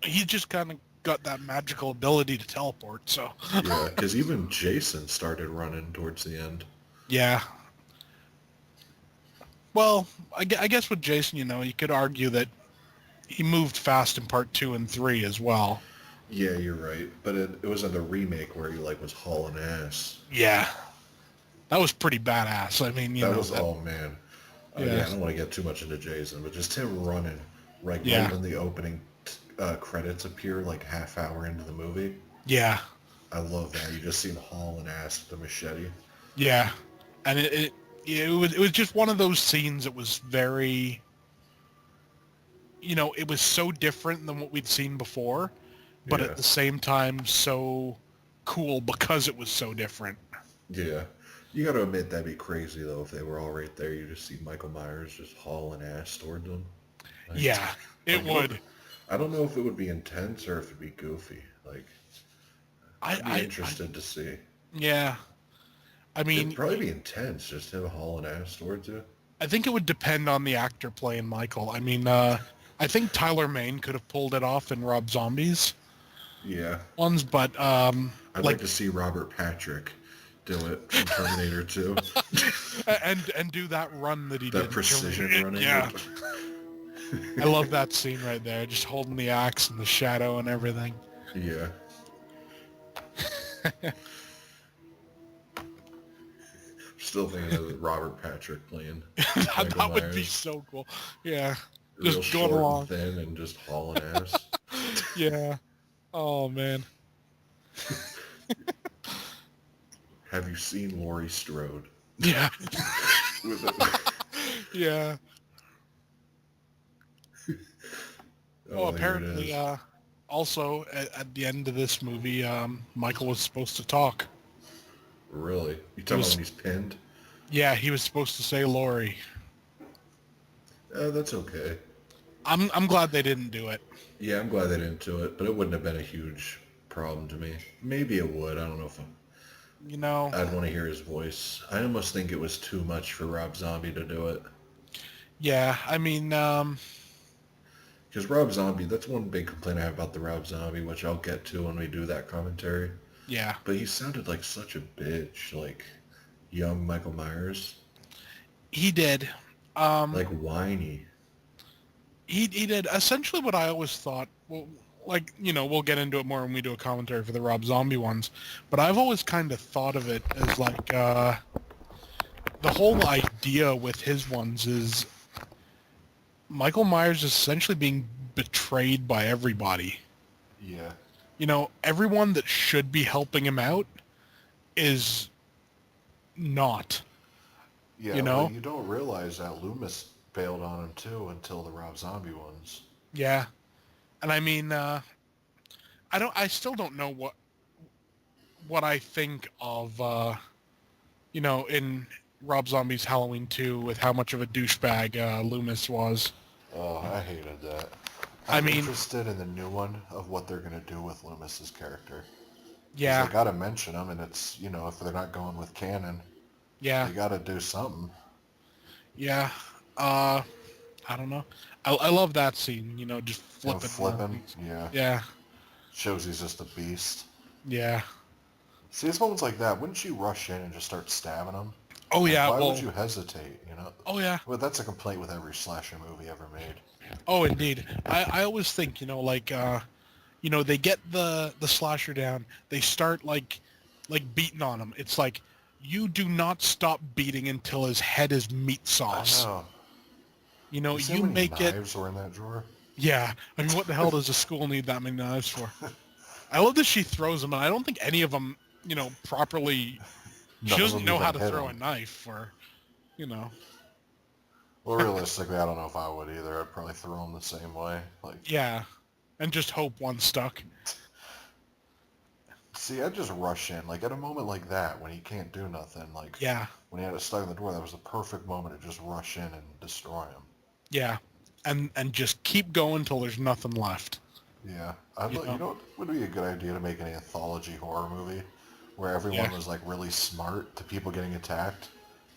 S2: He just kind of got that magical ability to teleport, so.
S1: Yeah, because even Jason started running towards the end.
S2: Yeah. Well, I guess with Jason, you know, you could argue that he moved fast in part 2 and 3 as well.
S1: Yeah, you're right. But it was in the remake where he like was hauling ass.
S2: Yeah. That was pretty badass. I mean, you
S1: That
S2: know,
S1: was,
S2: that,
S1: oh man. Yeah,
S2: yeah.
S1: I don't want to get too much into Jason, but just him running right
S2: Yeah.
S1: when the opening credits appear, like half hour into the movie.
S2: Yeah.
S1: I love that. You just see him hauling ass with the machete.
S2: Yeah. And it was just one of those scenes that was very, you know, it was so different than what we'd seen before, but
S1: Yeah,
S2: at the same time so cool because it was so different.
S1: yeah. You got to admit that'd be crazy though if they were all right there. You just see Michael Myers just hauling ass towards them. Like,
S2: Yeah, it would.
S1: I don't know if it would be intense or if it'd be goofy. Like, I'd be
S2: I
S1: interested to see.
S2: yeah. I
S1: It'd
S2: mean,
S1: probably be intense, just him hauling ass towards you.
S2: I think it would depend on the actor playing Michael. I mean, I think Tyler Mane could have pulled it off in Rob Zombie's
S1: Yeah.
S2: ones, but
S1: I'd like
S2: like
S1: to see Robert Patrick do it from Terminator 2.
S2: and do that run that he did.
S1: That
S2: in
S1: precision
S2: Terminator.
S1: running.
S2: Yeah, I love that scene right there, just holding the axe and the shadow and everything.
S1: Yeah. Still thinking of Robert Patrick playing Michael
S2: That would be
S1: Myers.
S2: so cool. Yeah,
S1: Real
S2: just going
S1: short
S2: along.
S1: and thin and just hauling ass.
S2: Yeah. Oh man.
S1: Have you seen Laurie Strode?
S2: Yeah.
S1: With it.
S2: Yeah. Oh,
S1: Oh, here it
S2: apparently,
S1: is.
S2: also at the end of this movie, Michael was supposed to talk.
S1: Really? You talking about when he's pinned?
S2: Yeah, he was supposed to say Lori.
S1: That's okay.
S2: I'm glad they didn't do it.
S1: Yeah, I'm glad they didn't do it, but it wouldn't have been a huge problem to me. Maybe it would. I don't know if
S2: You know.
S1: I'd want to hear his voice. I almost think it was too much for Rob Zombie to do it.
S2: Yeah, I mean,
S1: Because Rob Zombie, that's one big complaint I have about the Rob Zombie, which I'll get to when we do that commentary.
S2: yeah,
S1: But he sounded like such a bitch, like young Michael Myers.
S2: he did.
S1: Like whiny.
S2: He did essentially what I always thought. Well, like, you know, we'll get into it more when we do a commentary for the Rob Zombie ones. But I've always kind of thought of it as like the whole idea with his ones is Michael Myers is essentially being betrayed by everybody.
S1: Yeah.
S2: You know, everyone that should be helping him out is not.
S1: Yeah,
S2: You know?
S1: well, you don't realize that Loomis bailed on him too until the Rob Zombie ones.
S2: Yeah. And I mean, I still don't know what I think of, in Rob Zombie's Halloween 2 with how much of a douchebag Loomis was.
S1: Oh, I hated that.
S2: I
S1: I'm
S2: mean,
S1: interested in the new one of what they're gonna do with Loomis's character because they
S2: yeah,
S1: gotta mention him, and it's if they're not going with canon,
S2: yeah,
S1: they gotta do something.
S2: yeah. Uh, I don't know. I love that scene, just
S1: Him
S2: flipping.
S1: flipping, yeah,
S2: Yeah,
S1: shows he's just a beast.
S2: yeah.
S1: See, it's moments like that. Wouldn't you rush in and just start stabbing him?
S2: Oh,
S1: Like,
S2: yeah,
S1: why would
S2: well,
S1: you hesitate? You know.
S2: oh, yeah.
S1: Well, that's a complaint with every slasher movie ever made.
S2: Oh, indeed. I always think, they get the slasher down. They start beating on him. It's like you do not stop beating until his head is meat
S1: I
S2: sauce.
S1: know. You see how
S2: You
S1: many
S2: make it.
S1: knives were in that drawer?
S2: Yeah. I mean, what the hell does a school need that many knives for? I love that she throws them, and I don't think any of them, properly. She
S1: None of
S2: doesn't
S1: them
S2: know
S1: even
S2: how to
S1: hit
S2: throw a
S1: him.
S2: knife, or, you know.
S1: Well, realistically, I don't know if I would either. I'd probably throw them the same way. Like,
S2: Yeah. And just hope one stuck.
S1: see, I'd just rush in. Like, at a moment like that, when he can't do nothing, like,
S2: Yeah.
S1: when he had it stuck in the door, that was the perfect moment to just rush in and destroy him.
S2: Yeah. And just keep going till there's nothing left.
S1: Yeah.
S2: You
S1: You
S2: know?
S1: know what would be a good idea to make an anthology horror movie where everyone
S2: Yeah.
S1: was, like, really smart to people getting attacked?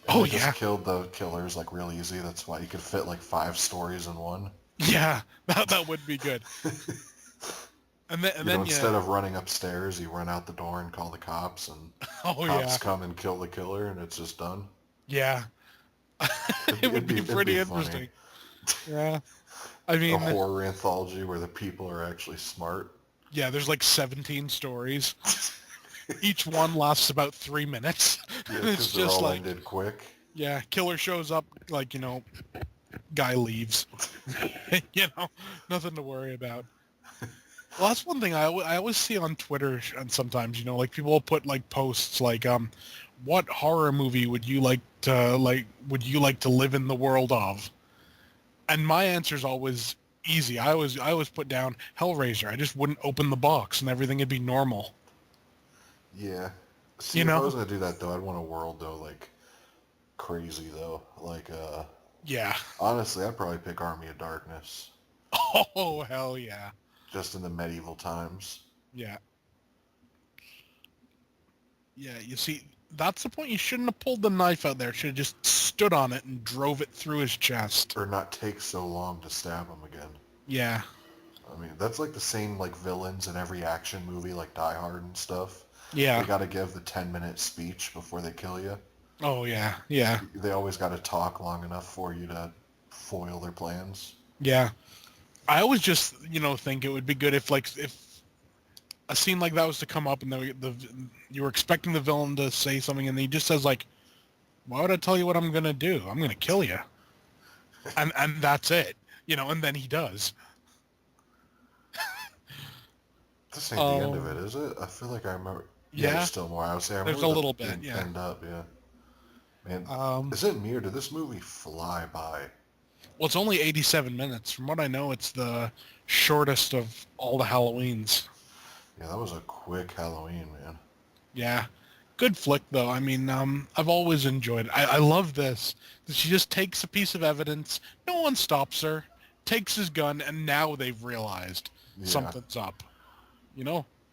S1: And
S2: Oh,
S1: they just
S2: yeah.
S1: killed the killers, like, real easy. That's why you could fit, like, 5 stories in one.
S2: Yeah. That would be good. And then
S1: Instead of running upstairs, you run out the door and call the cops, and
S2: oh,
S1: cops
S2: yeah.
S1: come and kill the killer, and it's just done.
S2: Yeah.
S1: It'd be,
S2: It would
S1: it'd be,
S2: be
S1: it'd be
S2: pretty
S1: funny.
S2: interesting. Yeah. I
S1: A
S2: mean,
S1: horror anthology where the people are actually smart.
S2: yeah, there's like 17 stories. Each one lasts about 3 minutes.
S1: Yeah,
S2: And it's
S1: because they're
S2: just
S1: all
S2: like,
S1: ended quick.
S2: yeah, killer shows up, guy leaves. Nothing to worry about. Well, that's one thing I always see on Twitter, and sometimes, like people will put like posts like, what horror movie would you like to live in the world of? And my answer is always easy. I always put down Hellraiser. I just wouldn't open the box and everything would be normal.
S1: Yeah. See,
S2: You
S1: if I
S2: know?
S1: was gonna do that though, I'd want a world though, like crazy though. Like,
S2: Yeah.
S1: honestly, I'd probably pick Army of Darkness,
S2: Oh, hell yeah.
S1: just in the medieval times,
S2: Yeah. Yeah, you see, that's the point. You shouldn't have pulled the knife out there. Should have just stood on it and drove it through his chest.
S1: or not take so long to stab him again.
S2: Yeah.
S1: I mean, that's like the same like villains in every action movie, like Die Hard and stuff. They
S2: Yeah.
S1: got to give the 10-minute speech before they kill you.
S2: Oh, yeah. Yeah.
S1: They always got to talk long enough for you to foil their plans.
S2: Yeah. I always just, think it would be good if a scene like that was to come up and you were expecting the villain to say something and he just says like, why would I tell you what I'm going to do? I'm going to kill you. And that's it. And then he does.
S1: This ain't the end of it, is it? I feel like I remember. Yeah,
S2: Yeah.
S1: there's still more. I would say I
S2: There's
S1: remember
S2: a
S1: the
S2: little bit,
S1: being
S2: yeah.
S1: pinned up. Yeah, man.
S2: Um,
S1: Is it me or did this movie fly by?
S2: well, it's only 87 minutes. From what I know, it's the shortest of all the Halloweens.
S1: Yeah, that was a quick Halloween, man.
S2: Yeah. Good flick, though. I mean, I've always enjoyed it. I love this. That she just takes a piece of evidence. No one stops her. Takes his gun, and now they've realized
S1: Yeah.
S2: something's up.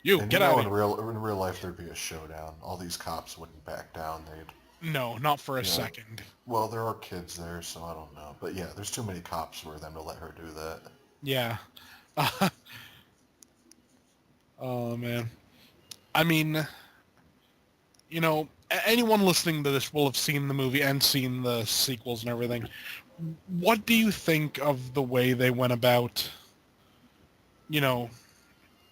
S2: You,
S1: And
S2: get out of
S1: in
S2: here.
S1: real life there'd be a showdown. All these cops wouldn't back down. They'd
S2: No, not for a
S1: Yeah.
S2: second.
S1: Well, there are kids there, so I don't know. But yeah, there's too many cops for them to let her do that.
S2: Yeah. Oh, man. I mean, anyone listening to this will have seen the movie and seen the sequels and everything. What do you think of the way they went about,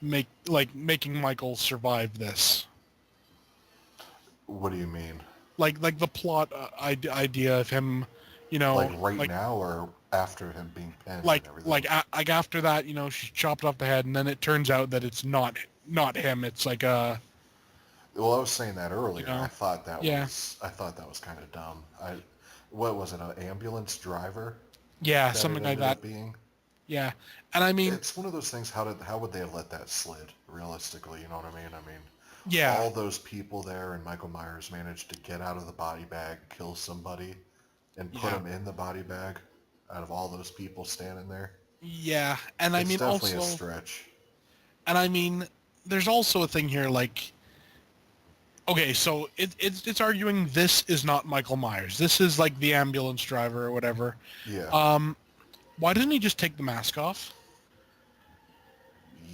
S2: making Michael survive this?
S1: What do you mean?
S2: Like the plot idea of him,
S1: Like right
S2: like
S1: now or after him being pinned
S2: like
S1: and everything?
S2: like after that, she chopped off the head, and then it turns out that it's not him. It's like a
S1: Well, I was saying that earlier.
S2: know?
S1: I thought that
S2: Yeah.
S1: was kind of dumb. What was it? An ambulance driver?
S2: Yeah,
S3: that it
S2: something like
S3: ended
S2: that.
S3: up being.
S2: Yeah. And I mean,
S3: It's one of those things. How would they have let that slid? Realistically, you know what I mean? I mean,
S2: yeah,
S3: all those people there, and Michael Myers managed to get out of the body bag, kill somebody, and put
S2: yeah,
S3: him in the body bag. Out of all those people standing there,
S2: yeah. And I
S3: it's
S2: mean
S3: definitely a
S2: also,
S3: stretch.
S2: and I mean, there's also a thing here like, okay, so it's arguing this is not Michael Myers. This is like the ambulance driver or whatever.
S3: Yeah,
S2: Why doesn't he just take the mask off?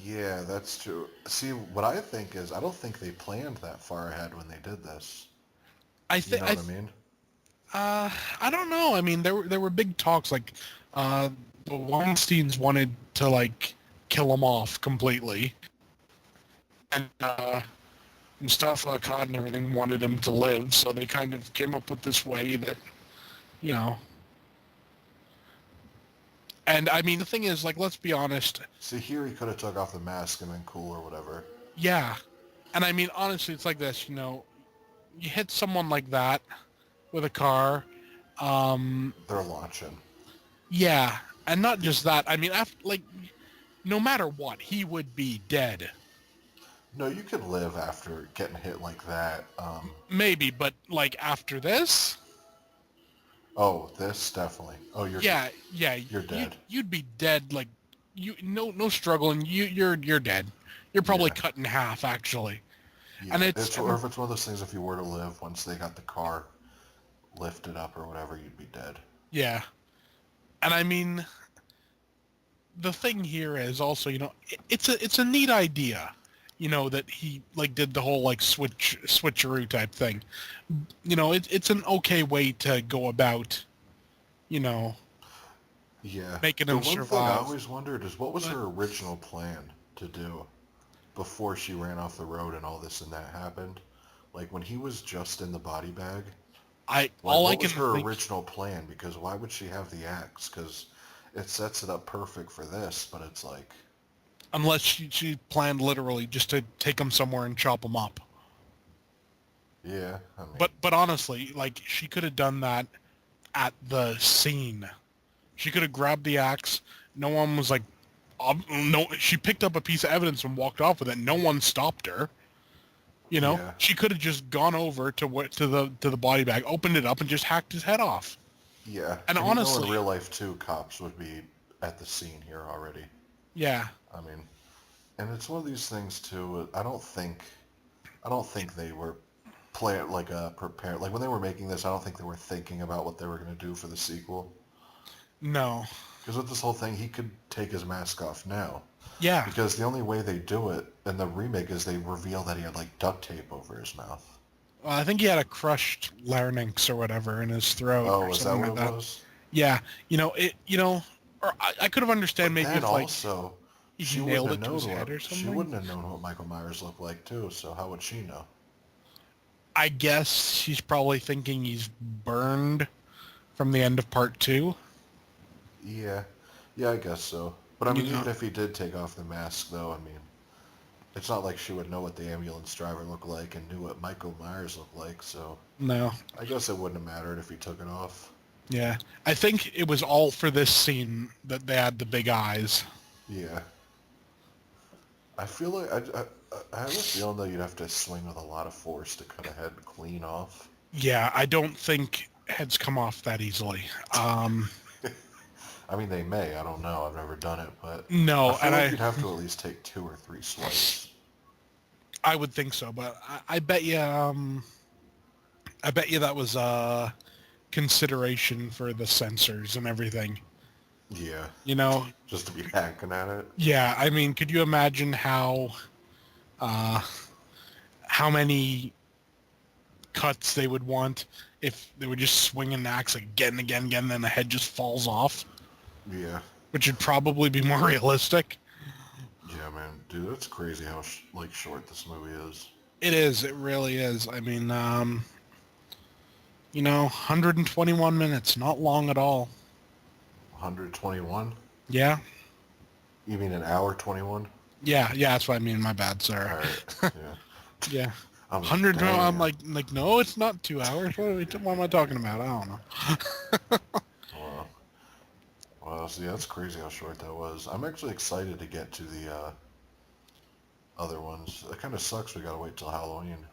S3: yeah, that's true. See, what I think is, I don't think they planned that far ahead when they did this.
S2: I
S3: You
S2: think
S3: know what I mean?
S2: I don't know. I mean, there were big talks like the Weinsteins wanted to like kill him off completely, and Mustafa Khan and everything wanted him to live, so they kind of came up with this way that you know. And I mean, the thing is, like, let's be honest.
S3: See, here he could have took off the mask and been cool or whatever.
S2: Yeah, and I mean, honestly, it's like this. You know, you hit someone like that with a car.
S3: They're launching.
S2: Yeah, and not just that. I mean, after like, no matter what, he would be dead.
S3: No, you could live after getting hit like that.
S2: Maybe, but like after this,
S3: Oh, this definitely. Oh,
S2: yeah, yeah,
S3: you're dead.
S2: you'd be dead. Like you, no struggling. You're dead. You're probably
S3: Yeah,
S2: cut in half actually.
S3: yeah.
S2: And
S3: It's or if it's one of those things. If you were to live, once they got the car lifted up or whatever, you'd be dead.
S2: yeah, and I mean, the thing here is also, you know, it's a neat idea, you know, that he like did the whole like switcheroo type thing. You know, it's an okay way to go about, you know,
S3: Yeah.
S2: making
S3: The
S2: him
S3: one thing I
S2: survive.
S3: always wondered is what was
S2: But
S3: her original plan to do before she ran off the road and all this and that happened? Like when he was just in the body bag, like
S2: all I
S3: what
S2: can
S3: was her
S2: think,
S3: original plan? Because why would she have the axe? Because it sets it up perfect for this, but it's like,
S2: unless she planned literally just to take him somewhere and chop him up.
S3: yeah, I mean,
S2: But honestly, like she could have done that at the scene. She could have grabbed the axe. No one was like, no. She picked up a piece of evidence and walked off with it. No one stopped her. You know,
S3: yeah,
S2: she could have just gone over to the body bag, opened it up, and just hacked his head off.
S3: yeah.
S2: And
S3: And you know in
S2: honestly,
S3: real life too, cops would be at the scene here already.
S2: yeah,
S3: I mean, and it's one of these things too. I don't think they were prepared. Like when they were making this, I don't think they were thinking about what they were going to do for the sequel.
S2: no,
S3: Because with this whole thing, he could take his mask off now.
S2: yeah.
S3: Because the only way they do it in the remake is they reveal that he had like duct tape over his mouth.
S2: Well, I think he had a crushed larynx or whatever in his throat
S3: Oh,
S2: or
S3: is that
S2: something
S3: what
S2: like
S3: it
S2: that.
S3: was?
S2: Yeah, you know it. You know, or I could have understand
S3: But
S2: maybe
S3: then
S2: if like
S3: also,
S2: he
S3: she wouldn't
S2: nailed
S3: have
S2: it to his
S3: known
S2: head or
S3: she
S2: something.
S3: wouldn't have known what Michael Myers looked like too. So how would she know?
S2: I guess she's probably thinking he's burned from the end of part two.
S3: Yeah, yeah, I guess so. But I
S2: You
S3: mean,
S2: know,
S3: even if he did take off the mask, though, I mean, it's not like she would know what the ambulance driver looked like and knew what Michael Myers looked like. So
S2: no,
S3: I guess it wouldn't have mattered if he took it off.
S2: yeah. I think it was all for this scene that they had the big eyes.
S3: Yeah, I feel like I have a feeling though you'd have to swing with a lot of force to cut a head clean off.
S2: Yeah, I don't think heads come off that easily.
S3: I mean, they may. I don't know. I've never done it, but I
S2: No,
S3: feel
S2: and
S3: like you'd have to at least take 2 or 3 swipes.
S2: I would think so, but I bet you I bet you that was consideration for the sensors and everything.
S3: Yeah,
S2: You know,
S3: just to be hacking at it.
S2: yeah. I mean, could you imagine uh, how many cuts they would want if they would just swing an axe again and again and again, then the head just falls off,
S3: Yeah.
S2: which would probably be more realistic.
S3: Yeah, man, dude, that's crazy how short this movie is.
S2: It is. It really is. I mean, you know, 121 minutes, not long at all.
S3: 121?
S2: Yeah.
S3: You mean an hour 21?
S2: Yeah, yeah, that's what I mean. My bad, sir.
S3: All right. Yeah.
S2: Yeah.
S3: I'm
S2: 100, I'm
S3: damn.
S2: like, no, it's not 2 hours. What am I talking about? I don't know.
S3: Well, So yeah, that's crazy how short that was. I'm actually excited to get to the other ones. It kind of sucks we gotta wait till Halloween.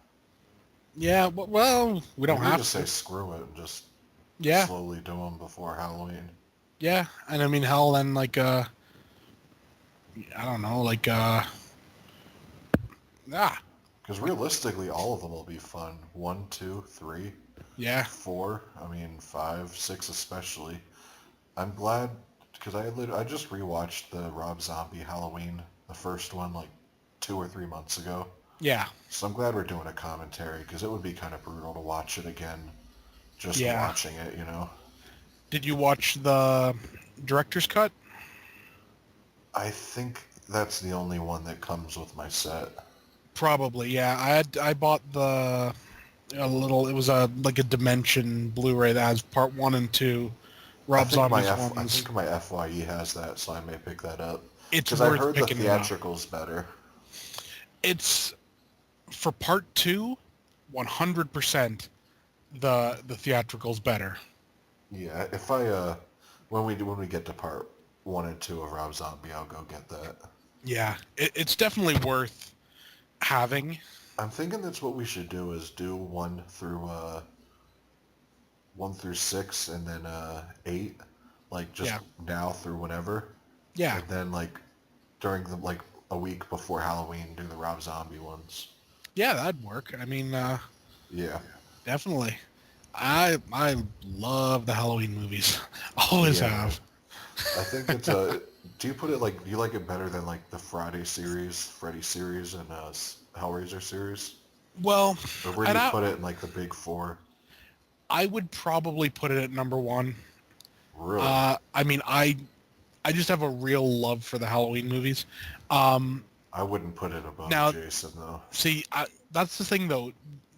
S2: Yeah, well, we don't
S3: Maybe we
S2: have
S3: just say
S2: to.
S3: screw it and just
S2: Yeah,
S3: slowly do them before Halloween.
S2: yeah, and I mean, hell, then like, I don't know, like, ah,
S3: Because realistically, all of them will be fun. One, two, three,
S2: yeah,
S3: four. I mean, five, six especially. I'm glad because I just rewatched the Rob Zombie Halloween, the first one, like 2 or 3 months ago.
S2: yeah,
S3: So I'm glad we're doing a commentary because it would be kind of brutal to watch it again, just
S2: yeah.
S3: watching it, you know.
S2: Did you watch the director's cut?
S3: I think that's the only one that comes with my set.
S2: Probably, yeah. I bought the a little. It was a like a Dimension Blu-ray that has part 1 and 2. Rob Zombie's
S3: I
S2: ones.
S3: think my FYE has that, so I may pick that up.
S2: It's
S3: Because I
S2: worth
S3: heard the
S2: picking it up.
S3: theatrical's better.
S2: It's for part 2, 100%. The theatrical's better.
S3: Yeah, if when we get to part 1 and 2 of Rob Zombie, I'll go get that.
S2: Yeah, it's definitely worth having.
S3: I'm thinking that's what we should do is do 1 through 6 and then 8, like just
S2: Yeah,
S3: now through whenever,
S2: yeah,
S3: and then like during the like a week before Halloween do the Rob Zombie ones.
S2: yeah. That'd work. I mean,
S3: Yeah,
S2: definitely. I love the Halloween movies. Always
S3: yeah.
S2: have.
S3: I think it's a. Do you put it like? Do you like it better than like the Friday series, Freddy series, and Hellraiser series?
S2: Well,
S3: Or where do
S2: and
S3: you put it in like the big four?
S2: I would probably put it at number 1.
S3: Really?
S2: I mean, I just have a real love for the Halloween movies. Um,
S3: I wouldn't put it above
S2: now,
S3: Jason though.
S2: see, that's the thing though.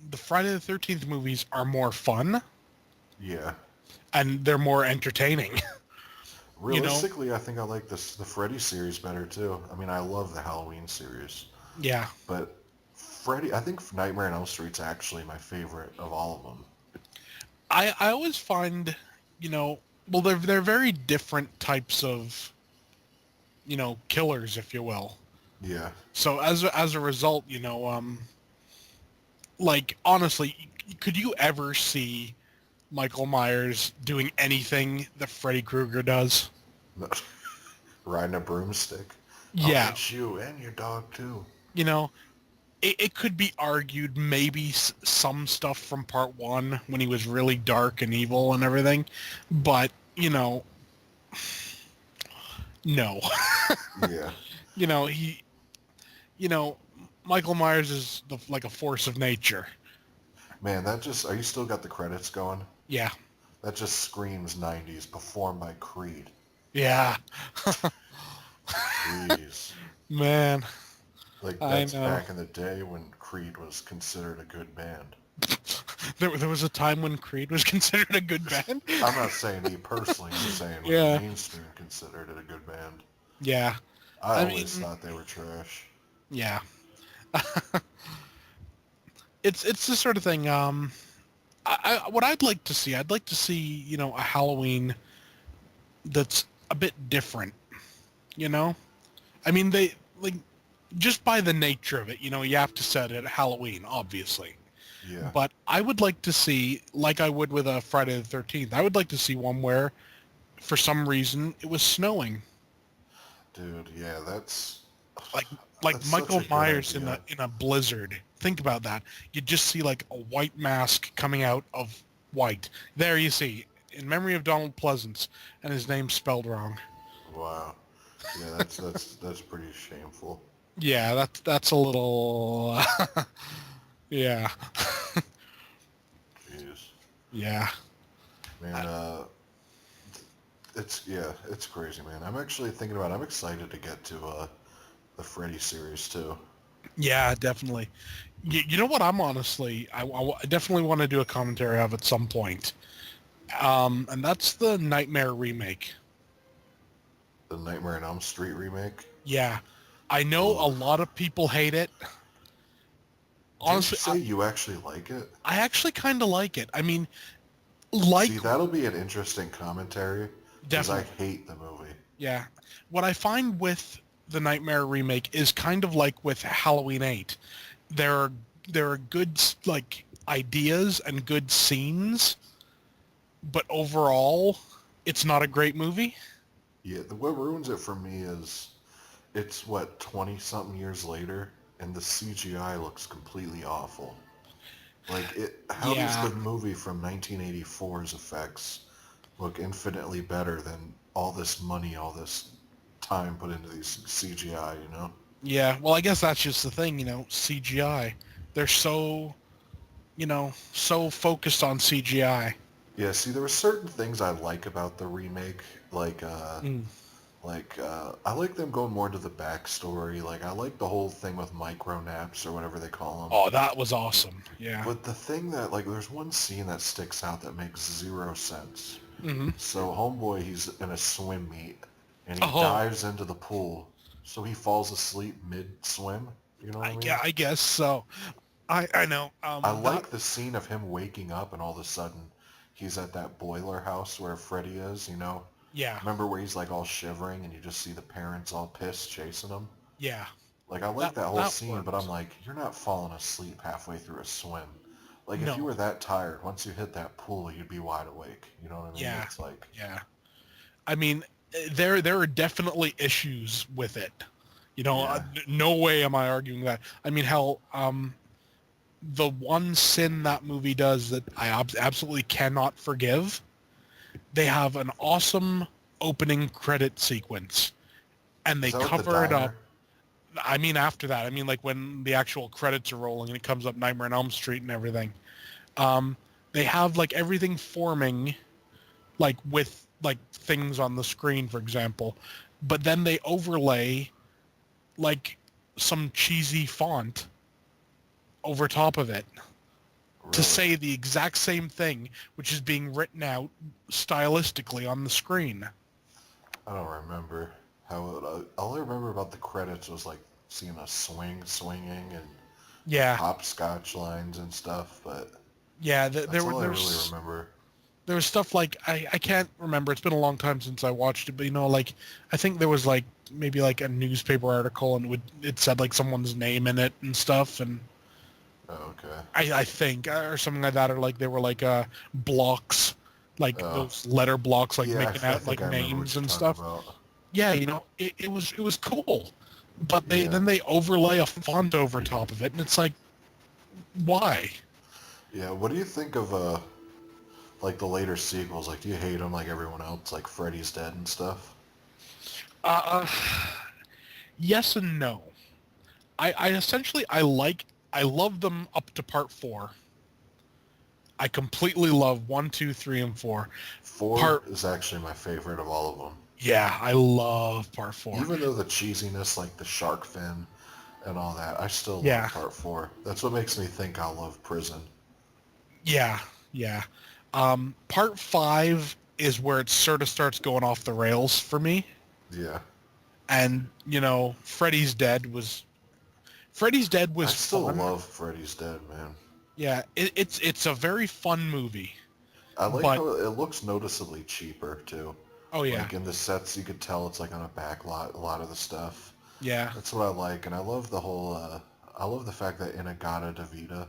S2: The Friday the 13th movies are more fun
S3: Yeah.
S2: and they're more entertaining. You know?
S3: Realistically, I think I like the Freddy series better too. I mean, I love the Halloween series,
S2: Yeah.
S3: but Freddy, I think Nightmare on Elm Street's actually my favorite of all of them.
S2: I always find, well, they're very different types of, killers, if you will.
S3: Yeah.
S2: So as a result, like honestly, could you ever see Michael Myers doing anything that Freddy Krueger does?
S3: Riding a broomstick. I'll
S2: Yeah,
S3: get you and your dog too.
S2: you know, it could be argued maybe some stuff from part 1 when he was really dark and evil and everything, but no.
S3: Yeah.
S2: He, Michael Myers is like a force of nature.
S3: Man, are you still got the credits going?
S2: Yeah,
S3: That just screams 90s, performed by Creed.
S2: yeah,
S3: Jeez.
S2: man,
S3: Like,
S2: I
S3: that's
S2: know.
S3: back in the day when Creed was considered a good band.
S2: There was a time when Creed was considered a good band.
S3: I'm not saying me personally, I'm saying when
S2: Yeah,
S3: the mainstream considered it a good band.
S2: yeah.
S3: I
S2: I
S3: always
S2: mean,
S3: thought they were trash.
S2: yeah. It's the sort of thing. What I'd like to see, a Halloween that's a bit different. You know, I mean, they like just by the nature of it, you have to set it at Halloween, obviously.
S3: Yeah.
S2: But I would like to see, like I would with a Friday the 13th, I would like to see one where, for some reason, it was snowing.
S3: Dude, yeah,
S2: Like like
S3: that's such
S2: Michael
S3: a good
S2: Myers
S3: idea.
S2: in a blizzard. Think about that. You just see like a white mask coming out of white. There you see, in memory of Donald Pleasance, and his name's spelled wrong.
S3: Wow. Yeah, that's pretty shameful.
S2: Yeah, that's a little. Yeah,
S3: Jeez.
S2: yeah.
S3: Man, it's crazy, man. I'm actually thinking about I'm excited to get to the Freddy series too.
S2: Yeah, definitely. You know what? I'm honestly, I definitely want to do a commentary of at some point. And that's the Nightmare remake.
S3: The Nightmare on Elm Street remake.
S2: Yeah, I know
S3: Ugh.
S2: a lot of people hate it.
S3: Did you
S2: Honestly,
S3: say you actually like it?
S2: I actually kind of like it. I mean,
S3: See,
S2: like,
S3: that'll be an interesting commentary because I
S2: Definitely.
S3: hate the movie.
S2: Yeah. What I find with the Nightmare remake is kind of like with Halloween 8. There are there are good like ideas and good scenes, but overall it's not a great movie.
S3: Yeah, what ruins it for me is it's what 20 something years later, and the CGI looks completely awful. Like it, how does
S2: Yeah.
S3: the movie from 1984's effects look infinitely better than all this money, all this time put into these CGI? You know?
S2: Yeah. Well, I guess that's just the thing, CGI. They're so, so focused on CGI.
S3: Yeah. See, there were certain things I like about the remake,
S2: Mm.
S3: I like them going more into the backstory. Like I like the whole thing with micro naps or whatever they call them.
S2: Oh, that was awesome. Yeah.
S3: But the thing that like there's one scene that sticks out that makes zero sense.
S2: Hmm.
S3: So homeboy, he's in a swim meet and he
S2: Oh,
S3: dives into the pool. So he falls asleep mid swim. You know what I
S2: yeah,
S3: mean?
S2: I guess so. I know.
S3: I
S2: That.
S3: like the scene of him waking up and all of a sudden he's at that boiler house where Freddy is, you know?
S2: Yeah.
S3: Remember where he's like all shivering and you just see the parents all pissed chasing him?
S2: Yeah.
S3: Like I like
S2: That
S3: that whole
S2: that
S3: scene, but I'm
S2: worked.
S3: like, you're not falling asleep halfway through a swim. Like if you
S2: No.
S3: were that tired, once you hit that pool, you'd be wide awake. You know what I mean?
S2: Yeah.
S3: It's like,
S2: Yeah. I mean, there are definitely issues with it.
S3: yeah.
S2: No way am I arguing that. I mean, hell, the one sin that movie does that I absolutely cannot forgive, they have an awesome opening credit sequence, and
S3: Is
S2: they
S3: that with the
S2: cover it up.
S3: diner?
S2: I mean, after that, I mean, like when the actual credits are rolling and it comes up Nightmare on Elm Street and everything. Um, they have like everything forming, like with like things on the screen, for example, but then they overlay like some cheesy font over top of it to
S3: Really?
S2: say the exact same thing, which is being written out stylistically on the screen.
S3: I don't remember how all I remember about the credits was like seeing a swinging and
S2: Yeah,
S3: hopscotch lines and stuff, but
S2: yeah.
S3: that's all I really remember.
S2: There was stuff like I can't remember. It's been a long time since I watched it, but like I think there was like maybe like a newspaper article and it said like someone's name in it and stuff, and
S3: Oh, okay.
S2: I think or something like that, or like there were like blocks, like
S3: Uh,
S2: those letter blocks, like
S3: yeah,
S2: making
S3: I
S2: out
S3: think
S2: like
S3: I remember what
S2: names
S3: you're
S2: and
S3: talking
S2: stuff.
S3: about.
S2: Yeah, it was cool, but
S3: Yeah.
S2: then they overlay a font over top of it, and it's like, why?
S3: Yeah, what do you think of like the later sequels? Like, do you hate them like everyone else, like Freddy's Dead and stuff?
S2: Uh, yes and no. I essentially I love them up to part 4. I completely love 1, 2, 3, and 4.
S3: Four
S2: Part
S3: is actually my favorite of all of them.
S2: Yeah, I love part 4.
S3: Even though the cheesiness, like the shark fin and all that, I still love
S2: Yeah,
S3: part four. That's what makes me think I'll love Prison.
S2: yeah, yeah. Part 5 is where it sort of starts going off the rails for me.
S3: Yeah.
S2: And Freddy's Dead
S3: I
S2: was
S3: still
S2: fun.
S3: love Freddy's Dead, man.
S2: Yeah, it's a very fun movie.
S3: I like
S2: But
S3: how it looks noticeably cheaper, too.
S2: oh yeah,
S3: Like in the sets, you could tell it's like on a back lot, a lot of the stuff.
S2: yeah.
S3: That's what I like, and I love the whole, I love the fact that Inagata Devita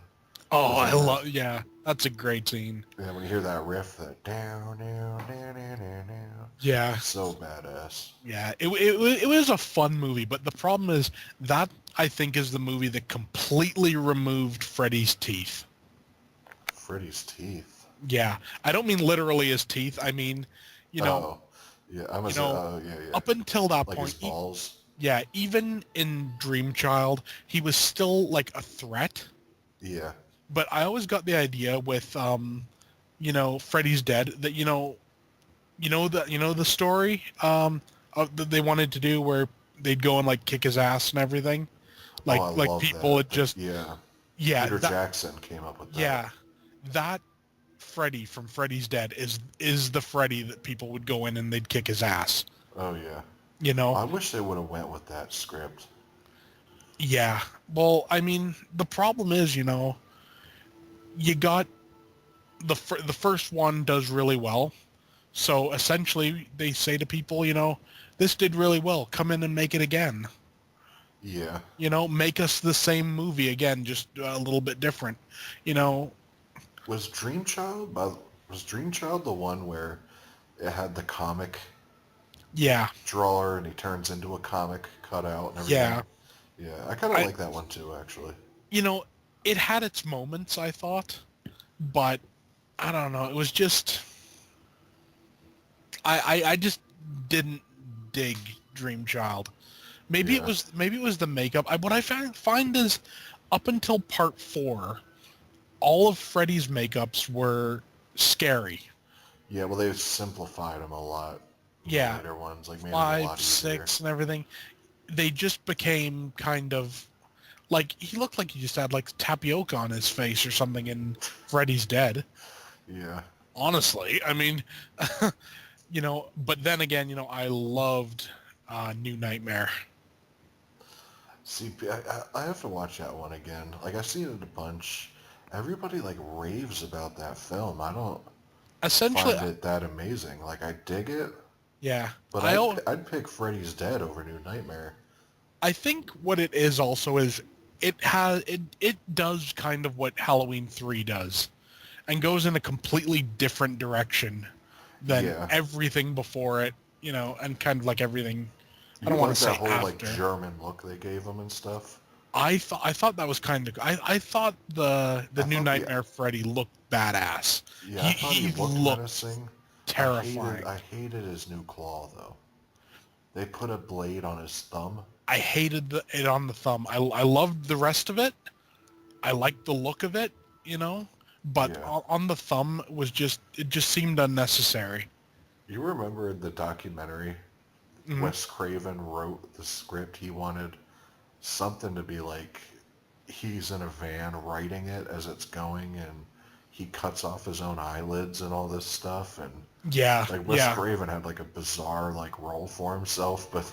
S2: Oh,
S3: is
S2: I
S3: in it.
S2: love yeah. That's a great scene.
S3: Yeah, when you hear that riff, that down, down, down, down, down, down,
S2: Yeah,
S3: so badass.
S2: yeah. It was a fun movie, but the problem is that I think is the movie that completely removed Freddy's teeth.
S3: Freddy's teeth.
S2: Yeah, I don't mean literally his teeth. I mean, you know,
S3: Oh, yeah, I
S2: you
S3: was,
S2: know,
S3: oh, yeah, yeah.
S2: up until that
S3: Like his
S2: point,
S3: balls.
S2: yeah, even in Dream Child, he was still like a threat.
S3: Yeah.
S2: But I always got the idea with Freddy's Dead that the story that they wanted to do where they'd go and like kick his ass and everything.
S3: Oh, I
S2: Like
S3: love
S2: people
S3: that.
S2: would just
S3: Yeah.
S2: yeah,
S3: Peter
S2: that
S3: Jackson came up with that.
S2: yeah, that Freddy from Freddy's Dead is the Freddy that people would go in and they'd kick his ass.
S3: Oh, yeah.
S2: You know?
S3: I wish they would have went with that script.
S2: Yeah. Well, I mean, the problem is, you got the first one does really well, So essentially, they say to people, this did really well. Come in and make it again.
S3: Yeah.
S2: Make us the same movie again, just a little bit different. You know,
S3: Was Dreamchild the one where it had the comic
S2: yeah,
S3: drawer and he turns into a comic cutout and everything?
S2: yeah.
S3: Yeah, I kind of
S2: I,
S3: like that one too, actually.
S2: you know, it had its moments, I thought, but I don't know. It was just, I just didn't dig Dream Child.
S3: Yeah.
S2: Maybe it was the makeup. What I find is up until part 4, all of Freddy's makeups were scary.
S3: Yeah, well, they've simplified them a lot in the
S2: Yeah,
S3: later ones, like made them a
S2: 5,
S3: lot easier.
S2: 6, and everything. They just became kind of like he looked like he just had like tapioca on his face or something in Freddy's Dead.
S3: Yeah.
S2: Honestly, I mean, but then again, I loved New Nightmare.
S3: See, I have to watch that one again. Like, I've seen it a bunch. Everybody, like, raves about that film. I don't
S2: Essentially,
S3: find it that amazing. Like, I dig it,
S2: yeah,
S3: but I'd pick Freddy's Dead over New Nightmare.
S2: I think what it is also is it does kind of what Halloween 3 does and goes in a completely different direction than
S3: Yeah.
S2: everything before it, and kind of like everything. I
S3: You
S2: don't want
S3: like
S2: to
S3: that
S2: say
S3: whole, like,
S2: after.
S3: German look they gave him and stuff?
S2: I thought that was kind of I thought the
S3: I
S2: new
S3: thought the,
S2: Nightmare Freddy looked badass.
S3: yeah,
S2: He
S3: I thought he
S2: he
S3: looked
S2: looked
S3: menacing.
S2: terrifying.
S3: I hated his new claw, though. They put a blade on his thumb.
S2: I hated it on the thumb. I loved the rest of it. I liked the look of it, but
S3: Yeah.
S2: on the thumb it just seemed unnecessary.
S3: You remember in the documentary,
S2: Hmm.
S3: Wes Craven wrote the script. He wanted something to be like he's in a van writing it as it's going and he cuts off his own eyelids and all this stuff and
S2: Yeah,
S3: like Wes
S2: yeah,
S3: Craven had like a bizarre like role for himself, but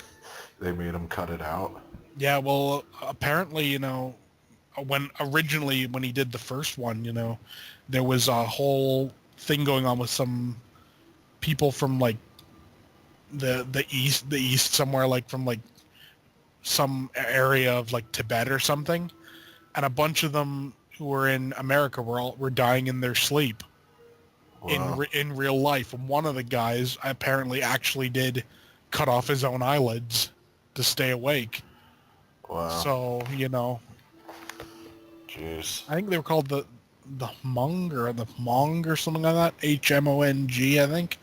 S3: they made him cut it out.
S2: yeah. Well, apparently, when he did the first one, there was a whole thing going on with some people from like the east somewhere, like from like some area of like Tibet or something, and a bunch of them who were in America were dying in their sleep
S3: Wow.
S2: in real life. And one of the guys apparently actually did cut off his own eyelids to stay awake.
S3: Wow.
S2: So
S3: Jeez.
S2: I think they were called the Hmong or something like that. HMONG, I think.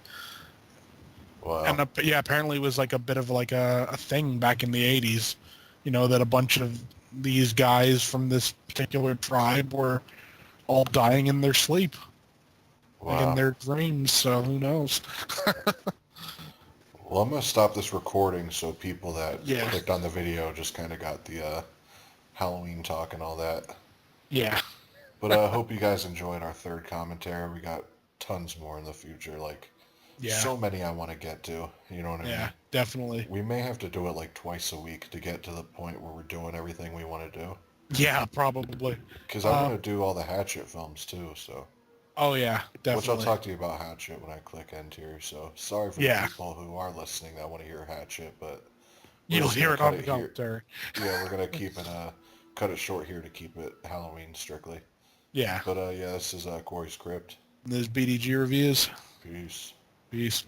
S3: Wow.
S2: And yeah, apparently it was like a bit of like a thing back in the 80s, that a bunch of these guys from this particular tribe were all dying in their sleep, like in
S3: Wow.
S2: their dreams. So who knows?
S3: Well, I'm gonna stop this recording so people that
S2: Yeah,
S3: clicked on the video just kind of got the Halloween talk and all that.
S2: yeah,
S3: But I hope you guys enjoyed our third commentary. We got tons more in the future. Like,
S2: yeah,
S3: so many I want to get to. You know what I
S2: yeah,
S3: mean?
S2: definitely.
S3: We may have to do it like twice a week to get to the point where we're doing everything we want to do.
S2: Yeah, probably.
S3: Because I want
S2: Uh,
S3: to do all the Hatchet films too. So,
S2: oh yeah,
S3: which I'll
S2: definitely.
S3: talk to you about Hatchet when I click end here. So, sorry for the
S2: Yeah,
S3: people who are listening that want to hear Hatchet, but we're
S2: you'll
S3: just gonna
S2: hear it
S3: cut
S2: on the
S3: it here.
S2: commentary.
S3: Yeah, we're gonna keep it cut it short here to keep it Halloween strictly.
S2: Yeah,
S3: But yeah, this is Corey's Crypt.
S2: there's BDG reviews.
S3: Peace.
S2: Peace.